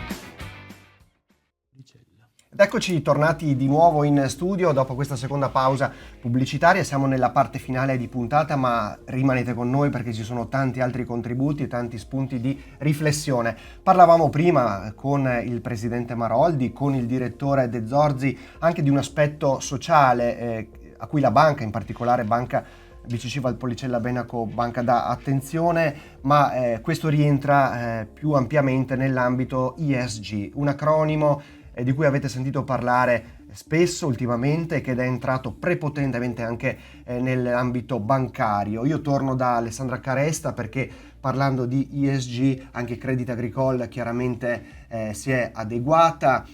Ed eccoci tornati di nuovo in studio dopo questa seconda pausa pubblicitaria. Siamo nella parte finale di puntata, ma rimanete con noi perché ci sono tanti altri contributi e tanti spunti di riflessione. Parlavamo prima con il presidente Maroldi, con il direttore De Zorzi, anche di un aspetto sociale a cui la banca, in particolare Banca BCC Valpolicella Benaco Banca, dà attenzione, ma questo rientra più ampiamente nell'ambito ESG, un acronimo di cui avete sentito parlare spesso ultimamente, che è entrato prepotentemente anche nell'ambito bancario. Io torno da Alessandra Caresta perché, parlando di ESG, anche Crédit Agricole chiaramente si è adeguata.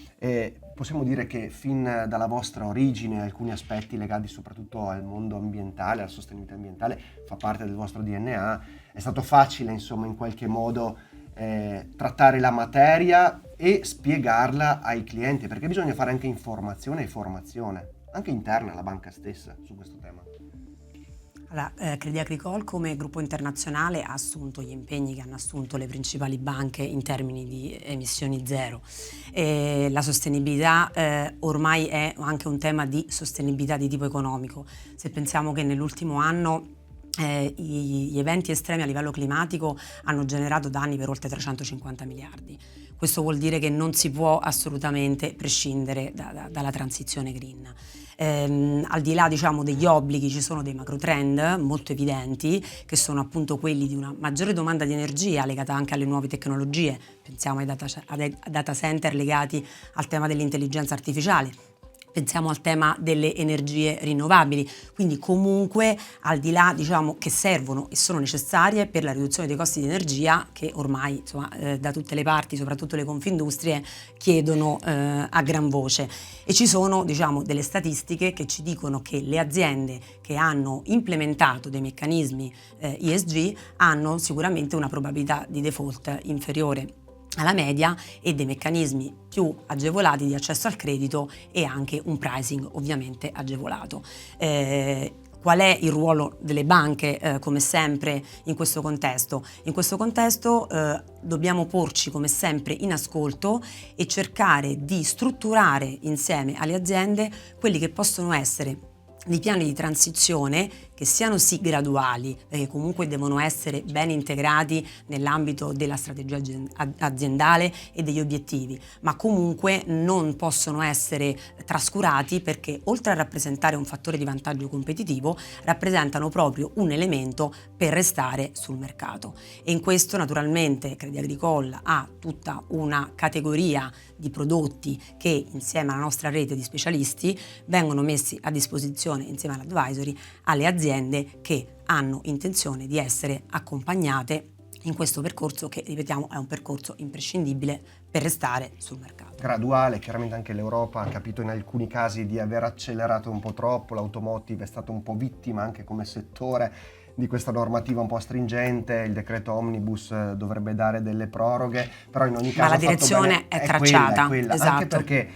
Possiamo dire che fin dalla vostra origine alcuni aspetti legati soprattutto al mondo ambientale, alla sostenibilità ambientale, fa parte del vostro DNA. È stato facile, insomma, in qualche modo trattare la materia e spiegarla ai clienti, perché bisogna fare anche informazione e formazione, anche interna alla banca stessa, su questo tema. Allora, Crédit Agricole come gruppo internazionale ha assunto gli impegni che hanno assunto le principali banche in termini di emissioni zero. La sostenibilità ormai è anche un tema di sostenibilità di tipo economico. Se pensiamo che nell'ultimo anno gli eventi estremi a livello climatico hanno generato danni per oltre 350 miliardi. Questo vuol dire che non si può assolutamente prescindere dalla transizione green. Al di là, diciamo, degli obblighi, ci sono dei macro trend molto evidenti, che sono appunto quelli di una maggiore domanda di energia legata anche alle nuove tecnologie. Pensiamo ai data center legati al tema dell'intelligenza artificiale. Pensiamo al tema delle energie rinnovabili, quindi comunque al di là, diciamo, che servono e sono necessarie per la riduzione dei costi di energia, che ormai, insomma, da tutte le parti, soprattutto le confindustrie, chiedono a gran voce. E ci sono, diciamo, delle statistiche che ci dicono che le aziende che hanno implementato dei meccanismi ESG hanno sicuramente una probabilità di default inferiore alla media e dei meccanismi più agevolati di accesso al credito e anche un pricing ovviamente agevolato. Qual è il ruolo delle banche come sempre in questo contesto? In questo contesto dobbiamo porci come sempre in ascolto e cercare di strutturare insieme alle aziende quelli che possono essere dei piani di transizione che siano sì graduali, perché comunque devono essere ben integrati nell'ambito della strategia aziendale e degli obiettivi, ma comunque non possono essere trascurati, perché oltre a rappresentare un fattore di vantaggio competitivo, rappresentano proprio un elemento per restare sul mercato. E in questo naturalmente Crédit Agricole ha tutta una categoria di prodotti che insieme alla nostra rete di specialisti vengono messi a disposizione insieme all'advisory alle aziende che hanno intenzione di essere accompagnate in questo percorso che, ripetiamo, è un percorso imprescindibile per restare sul mercato. Graduale, chiaramente anche l'Europa ha capito in alcuni casi di aver accelerato un po' troppo, l'automotive è stata un po' vittima anche come settore di questa normativa un po' stringente, il decreto Omnibus dovrebbe dare delle proroghe, però in ogni caso la direzione è tracciata, quella. Esatto. Anche perché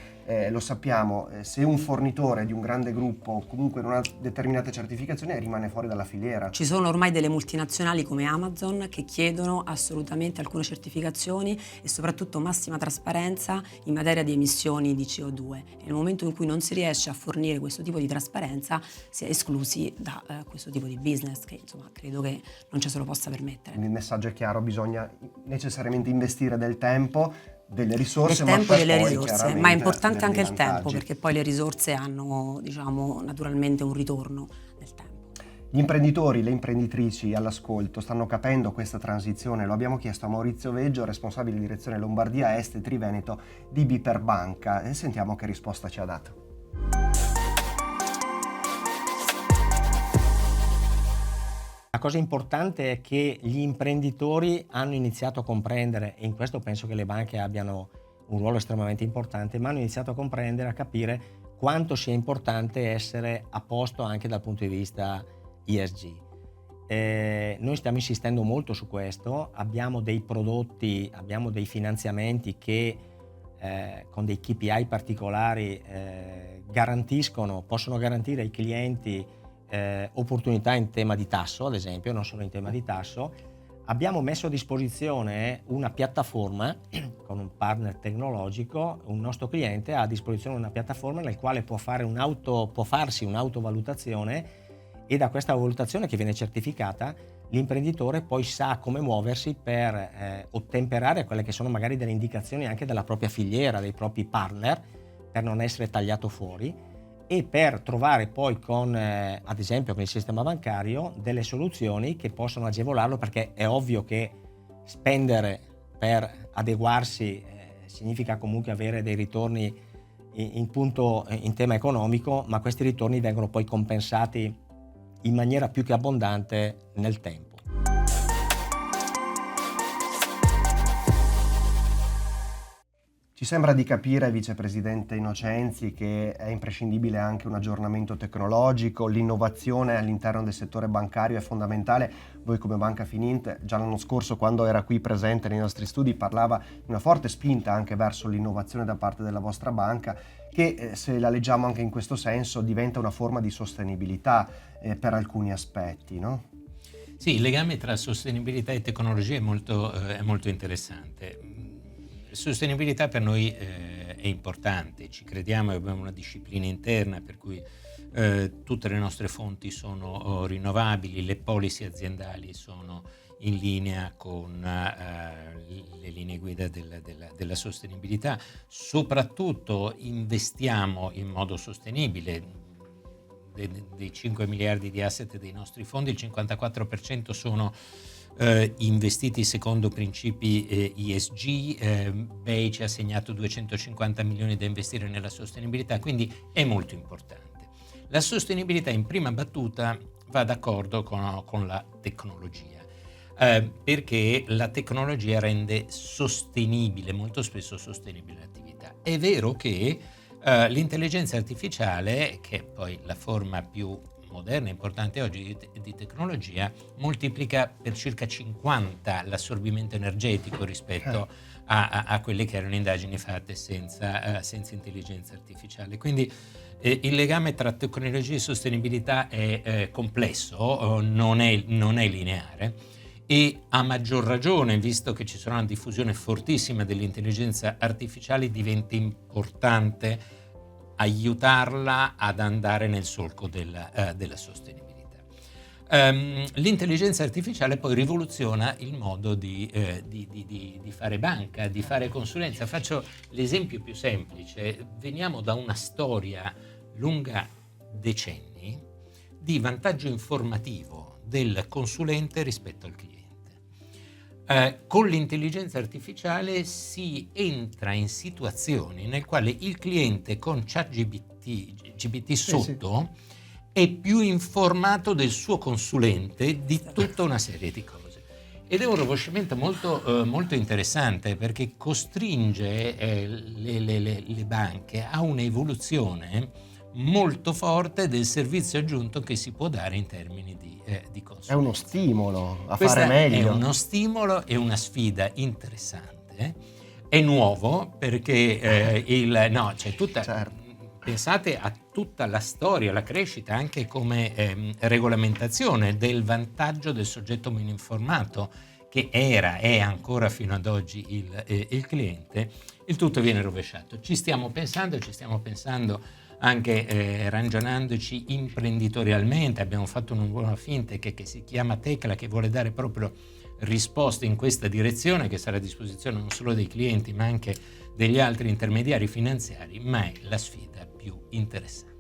lo sappiamo, se un fornitore di un grande gruppo comunque non ha determinate certificazioni rimane fuori dalla filiera. Ci sono ormai delle multinazionali come Amazon che chiedono assolutamente alcune certificazioni e soprattutto massima trasparenza in materia di emissioni di CO2. E nel momento in cui non si riesce a fornire questo tipo di trasparenza si è esclusi da questo tipo di business che, insomma, credo che non ci se lo possa permettere. Quindi il messaggio è chiaro, bisogna necessariamente investire del tempo, delle risorse, del tempo ma e delle poi, risorse, ma è importante anche il vantaggi. tempo, perché poi le risorse hanno, diciamo, naturalmente un ritorno nel tempo. Gli imprenditori, le imprenditrici all'ascolto stanno capendo questa transizione, lo abbiamo chiesto a Maurizio Veggio, responsabile direzione Lombardia Est e Triveneto di BPER Banca, e sentiamo che risposta ci ha dato. La cosa importante è che gli imprenditori hanno iniziato a comprendere, e in questo penso che le banche abbiano un ruolo estremamente importante, ma hanno iniziato a comprendere, a capire quanto sia importante essere a posto anche dal punto di vista ESG. Noi stiamo insistendo molto su questo, abbiamo dei prodotti, abbiamo dei finanziamenti che con dei KPI particolari possono garantire ai clienti opportunità in tema di tasso, ad esempio, non solo in tema di tasso. Abbiamo messo a disposizione una piattaforma con un partner tecnologico. Un nostro cliente ha a disposizione una piattaforma nel quale può farsi un'autovalutazione, e da questa valutazione, che viene certificata, l'imprenditore poi sa come muoversi per ottemperare a quelle che sono magari delle indicazioni anche della propria filiera, dei propri partner, per non essere tagliato fuori, e per trovare poi ad esempio con il sistema bancario, delle soluzioni che possono agevolarlo, perché è ovvio che spendere per adeguarsi significa comunque avere dei ritorni in tema economico, ma questi ritorni vengono poi compensati in maniera più che abbondante nel tempo. Ci sembra di capire, Vicepresidente Innocenzi, che è imprescindibile anche un aggiornamento tecnologico, l'innovazione all'interno del settore bancario è fondamentale. Voi come Banca Finint, già l'anno scorso, quando era qui presente nei nostri studi, parlava di una forte spinta anche verso l'innovazione da parte della vostra banca, che se la leggiamo anche in questo senso diventa una forma di sostenibilità per alcuni aspetti, no? Sì, il legame tra sostenibilità e tecnologia è molto interessante. Sostenibilità per noi è importante, ci crediamo e abbiamo una disciplina interna per cui tutte le nostre fonti sono rinnovabili, le policy aziendali sono in linea con le linee guida della sostenibilità. Soprattutto investiamo in modo sostenibile. Dei 5 miliardi di asset dei nostri fondi, il 54% sono investiti secondo principi ESG. BEI ci ha assegnato 250 milioni da investire nella sostenibilità, quindi è molto importante. La sostenibilità in prima battuta va d'accordo con la tecnologia, perché la tecnologia rende sostenibile, molto spesso sostenibile l'attività. È vero che l'intelligenza artificiale, che è poi la forma più moderna e importante oggi di tecnologia, moltiplica per circa 50 l'assorbimento energetico rispetto a quelle che erano indagini fatte senza intelligenza artificiale. Quindi il legame tra tecnologia e sostenibilità è complesso, non è lineare, e a maggior ragione, visto che ci sarà una diffusione fortissima dell'intelligenza artificiale, diventa importante aiutarla ad andare nel solco della sostenibilità. L'intelligenza artificiale poi rivoluziona il modo di fare banca, di fare consulenza. Faccio l'esempio più semplice. Veniamo da una storia lunga decenni di vantaggio informativo del consulente rispetto al cliente. Con l'intelligenza artificiale si entra in situazioni nel quale il cliente con ChatGPT sotto è più informato del suo consulente di tutta una serie di cose. Ed è un rovesciamento molto interessante, perché costringe le banche a un'evoluzione molto forte del servizio aggiunto che si può dare in termini di consulenza. È uno stimolo a Questa fare meglio. È uno stimolo e una sfida interessante. È nuovo perché c'è tutta. Certo. Pensate a tutta la storia, la crescita anche come regolamentazione del vantaggio del soggetto meno informato, che è ancora fino ad oggi il cliente. Il tutto viene rovesciato. Ci stiamo pensando anche ragionandoci imprenditorialmente. Abbiamo fatto una buona fintech che si chiama Tecla, che vuole dare proprio risposte in questa direzione, che sarà a disposizione non solo dei clienti ma anche degli altri intermediari finanziari, ma è la sfida più interessante.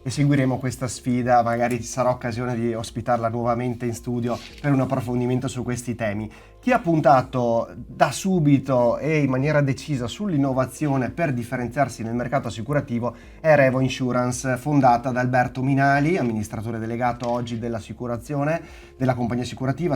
E seguiremo questa sfida, magari ci sarà occasione di ospitarla nuovamente in studio per un approfondimento su questi temi. Chi ha puntato da subito e in maniera decisa sull'innovazione per differenziarsi nel mercato assicurativo è Revo Insurance, fondata da Alberto Minali, amministratore delegato oggi della compagnia assicurativa,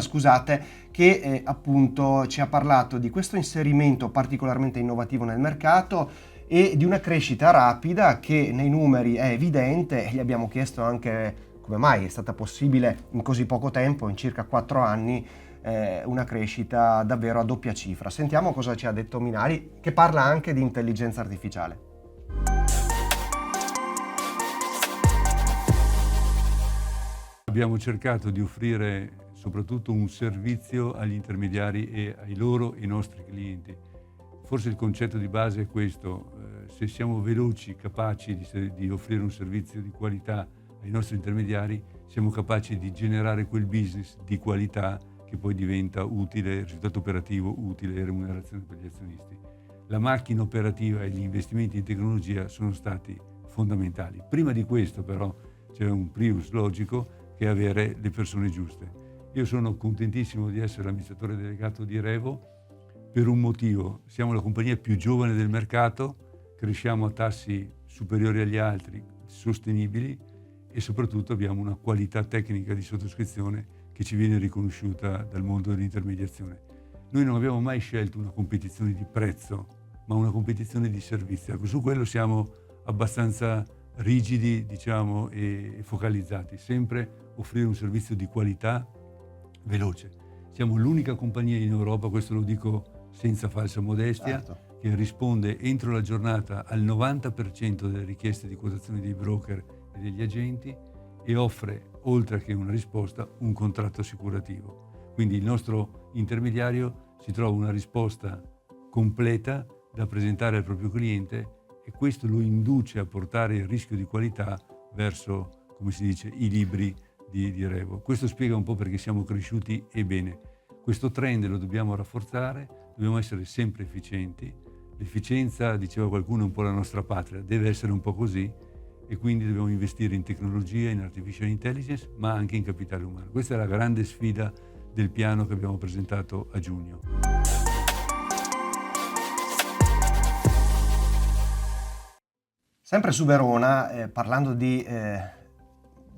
che appunto ci ha parlato di questo inserimento particolarmente innovativo nel mercato e di una crescita rapida che nei numeri è evidente. Gli abbiamo chiesto anche come mai è stata possibile in così poco tempo, in circa 4 anni, una crescita davvero a doppia cifra. Sentiamo cosa ci ha detto Minali, che parla anche di intelligenza artificiale. Abbiamo cercato di offrire soprattutto un servizio agli intermediari e ai nostri clienti. Forse il concetto di base è questo: se siamo veloci, capaci di offrire un servizio di qualità ai nostri intermediari, siamo capaci di generare quel business di qualità che poi diventa utile, risultato operativo utile e remunerazione per gli azionisti. La macchina operativa e gli investimenti in tecnologia sono stati fondamentali. Prima di questo però c'è un prius logico, che è avere le persone giuste. Io sono contentissimo di essere l'amministratore delegato di Revo per un motivo: siamo la compagnia più giovane del mercato, cresciamo a tassi superiori agli altri, sostenibili, e soprattutto abbiamo una qualità tecnica di sottoscrizione che ci viene riconosciuta dal mondo dell'intermediazione. Noi non abbiamo mai scelto una competizione di prezzo, ma una competizione di servizio. Ecco, su quello siamo abbastanza rigidi, diciamo, e focalizzati, sempre offrire un servizio di qualità veloce. Siamo l'unica compagnia in Europa, questo lo dico senza falsa modestia, certo, che risponde entro la giornata al 90% delle richieste di quotazione dei broker e degli agenti, e offre, oltre che una risposta, un contratto assicurativo. Quindi il nostro intermediario si trova una risposta completa da presentare al proprio cliente, e questo lo induce a portare il rischio di qualità verso, come si dice, i libri di Revo. Questo spiega un po' perché siamo cresciuti e bene. Questo trend lo dobbiamo rafforzare, dobbiamo essere sempre efficienti. L'efficienza, diceva qualcuno, è un po' la nostra patria, deve essere un po' così, e quindi dobbiamo investire in tecnologia, in artificial intelligence, ma anche in capitale umano. Questa è la grande sfida del piano che abbiamo presentato a giugno. Sempre su Verona, parlando di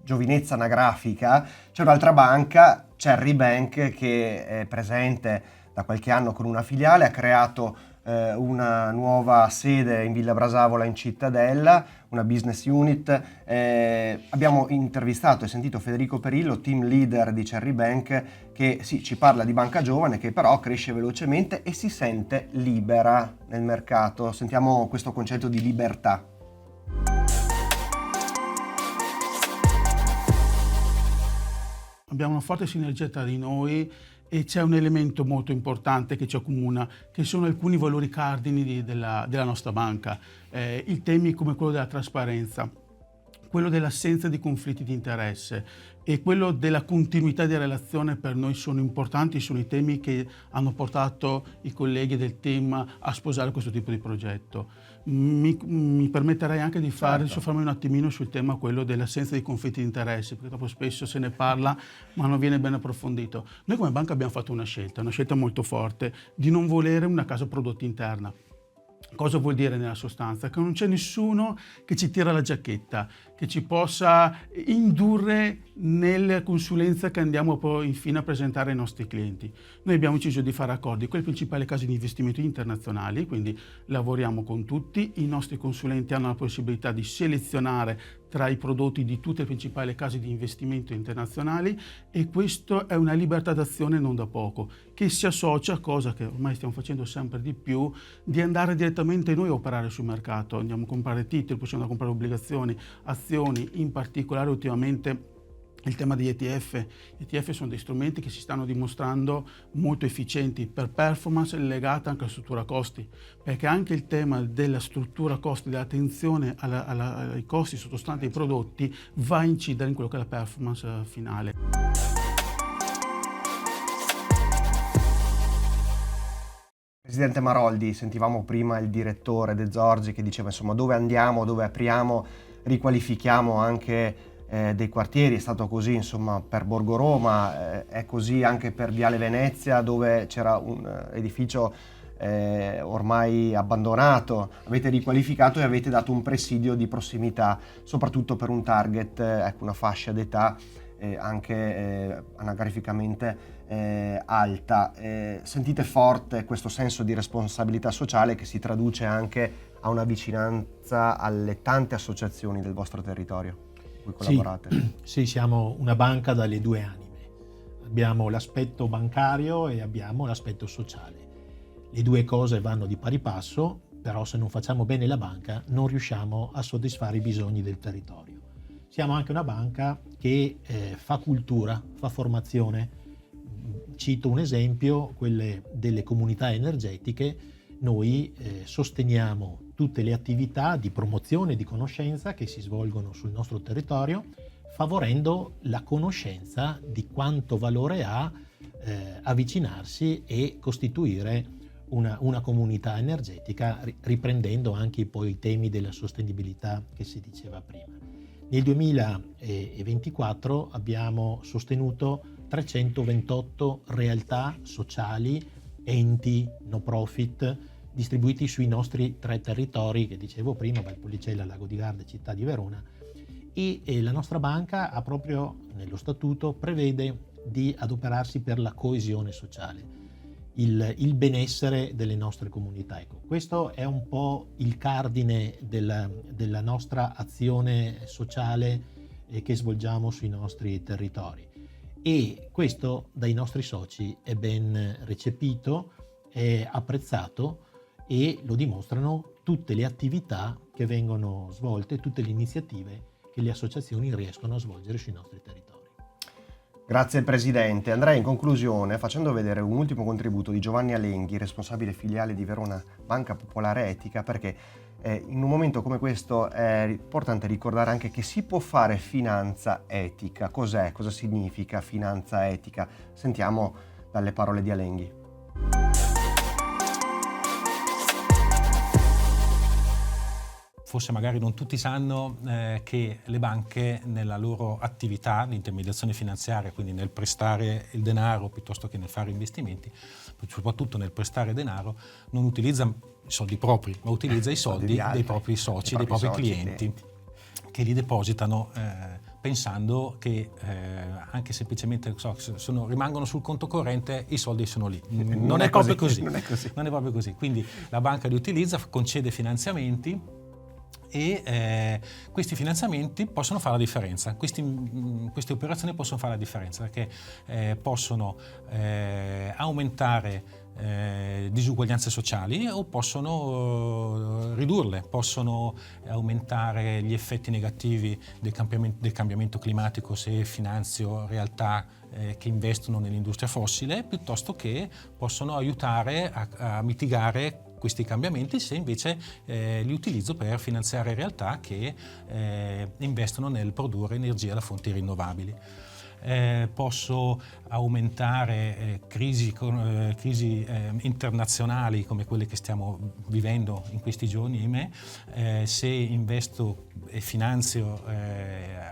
giovinezza anagrafica, c'è un'altra banca, Cherry Bank, che è presente da qualche anno con una filiale, ha creato una nuova sede in Villa Brasavola in Cittadella, una business unit. Abbiamo intervistato e sentito Federico Perillo, team leader di Cherry Bank, che sì, ci parla di banca giovane che però cresce velocemente e si sente libera nel mercato. Sentiamo questo concetto di libertà. Abbiamo una forte sinergia tra di noi e c'è un elemento molto importante che ci accomuna, che sono alcuni valori cardini della nostra banca. I temi come quello della trasparenza, quello dell'assenza di conflitti di interesse e quello della continuità di relazione per noi sono importanti, sono i temi che hanno portato i colleghi del team a sposare questo tipo di progetto. Mi permetterei anche di soffermarmi un attimino sul tema quello dell'assenza di conflitti di interesse, perché troppo spesso se ne parla ma non viene ben approfondito. Noi come banca abbiamo fatto una scelta molto forte di non volere una casa prodotti interna. Cosa vuol dire nella sostanza? Che non c'è nessuno che ci tira la giacchetta, che ci possa indurre nella consulenza che andiamo poi infine a presentare ai nostri clienti. Noi abbiamo deciso di fare accordi con le principali case di investimento internazionali, quindi lavoriamo con tutti, i nostri consulenti hanno la possibilità di selezionare tra i prodotti di tutte le principali case di investimento internazionali, e questo è una libertà d'azione non da poco, che si associa, cosa che ormai stiamo facendo sempre di più, di andare direttamente noi a operare sul mercato. Andiamo a comprare titoli, possiamo comprare obbligazioni, azioni, in particolare ultimamente il tema degli ETF. Gli ETF sono dei strumenti che si stanno dimostrando molto efficienti per performance legata anche alla struttura costi, perché anche il tema della struttura costi, dell'attenzione ai costi sottostanti ai prodotti va a incidere in quello che è la performance finale. Presidente Maroldi, sentivamo prima il direttore De Zorzi che diceva insomma dove andiamo, dove apriamo, riqualifichiamo anche dei quartieri. È stato così insomma per Borgo Roma, è così anche per Viale Venezia, dove c'era un edificio ormai abbandonato. Avete riqualificato e avete dato un presidio di prossimità, soprattutto per un target, ecco, una fascia d'età anche anagraficamente alta. Sentite forte questo senso di responsabilità sociale che si traduce anche a una vicinanza alle tante associazioni del vostro territorio in cui collaborate? Sì, siamo una banca dalle due anime. Abbiamo l'aspetto bancario e abbiamo l'aspetto sociale. Le due cose vanno di pari passo, però se non facciamo bene la banca non riusciamo a soddisfare i bisogni del territorio. Siamo anche una banca che fa cultura, fa formazione. Cito un esempio, quelle delle comunità energetiche. Noi sosteniamo tutte le attività di promozione e di conoscenza che si svolgono sul nostro territorio, favorendo la conoscenza di quanto valore ha avvicinarsi e costituire una comunità energetica, riprendendo anche poi i temi della sostenibilità che si diceva prima. Nel 2024 abbiamo sostenuto 328 realtà sociali, enti, no profit, distribuiti sui nostri 3 territori che dicevo prima, Valpolicella, Lago di Garda e Città di Verona, e la nostra banca ha proprio nello statuto prevede di adoperarsi per la coesione sociale, il benessere delle nostre comunità. Ecco, questo è un po' il cardine della nostra azione sociale che svolgiamo sui nostri territori, e questo dai nostri soci è ben recepito, è apprezzato, e lo dimostrano tutte le attività che vengono svolte, tutte le iniziative che le associazioni riescono a svolgere sui nostri territori. Grazie Presidente. Andrei in conclusione facendo vedere un ultimo contributo di Giovanni Alenghi, responsabile filiale di Verona Banca Popolare Etica, perché in un momento come questo è importante ricordare anche che si può fare finanza etica. Cos'è? Cosa significa finanza etica? Sentiamo dalle parole di Alenghi. Forse magari non tutti sanno che le banche nella loro attività di intermediazione finanziaria, quindi nel prestare il denaro piuttosto che nel fare investimenti, soprattutto nel prestare denaro, non utilizza i soldi propri, ma utilizza i soldi dei propri soci, dei propri clienti, che li depositano pensando che anche semplicemente rimangono sul conto corrente, i soldi sono lì. Non è proprio così. Non è proprio così. Quindi la banca li utilizza, concede finanziamenti, e questi finanziamenti possono fare la differenza. Queste operazioni possono fare la differenza perché possono aumentare disuguaglianze sociali o possono ridurle, possono aumentare gli effetti negativi del cambiamento climatico se finanzio realtà che investono nell'industria fossile, piuttosto che possono aiutare a mitigare questi cambiamenti se invece li utilizzo per finanziare realtà che investono nel produrre energia da fonti rinnovabili. Posso aumentare crisi internazionali come quelle che stiamo vivendo in questi giorni, ahimè, se investo e finanzio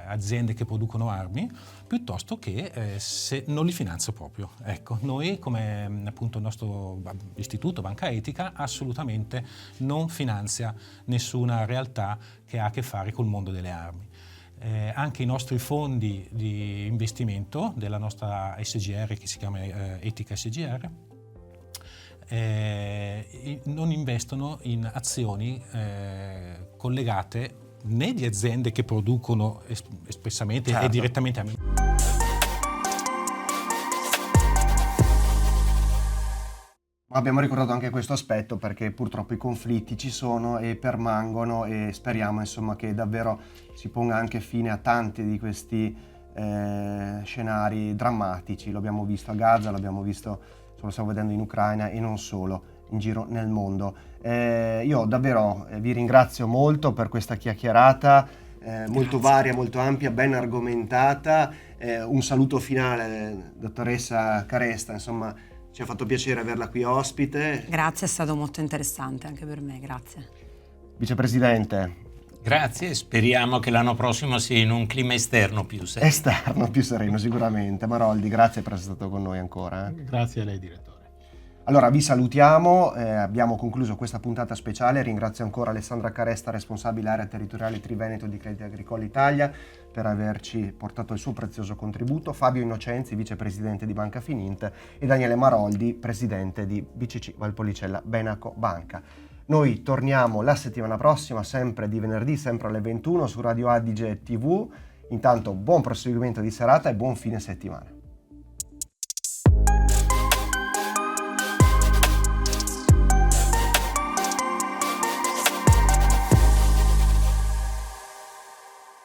aziende che producono armi, piuttosto che se non li finanzio proprio. Ecco, noi come appunto il nostro istituto Banca Etica assolutamente non finanzia nessuna realtà che ha a che fare col mondo delle armi. Anche i nostri fondi di investimento della nostra SGR, che si chiama Etica SGR, non investono in azioni collegate né di aziende che producono espressamente e direttamente a me. Abbiamo ricordato anche questo aspetto perché purtroppo i conflitti ci sono e permangono, e speriamo insomma che davvero si ponga anche fine a tanti di questi scenari drammatici. Lo abbiamo visto a Gaza, l'abbiamo visto, lo stiamo vedendo in Ucraina e non solo, in giro nel mondo. Io davvero vi ringrazio molto per questa chiacchierata molto varia, molto ampia, ben argomentata. Un saluto finale, dottoressa Caresta, insomma ci ha fatto piacere averla qui ospite. Grazie, è stato molto interessante anche per me, grazie. Vicepresidente. Grazie, speriamo che l'anno prossimo sia in un clima esterno più sereno. Esterno più sereno sicuramente. Maroldi, grazie per essere stato con noi ancora. Grazie a lei, direttore. Allora vi salutiamo, abbiamo concluso questa puntata speciale. Ringrazio ancora Alessandra Caresta, responsabile area territoriale Triveneto di Crédit Agricole Italia, per averci portato il suo prezioso contributo, Fabio Innocenzi, vicepresidente di Banca Finint, e Daniele Maroldi, presidente di BCC Valpolicella Benaco Banca. Noi torniamo la settimana prossima, sempre di venerdì, sempre alle 21 su Radio Adige TV. Intanto buon proseguimento di serata e buon fine settimana.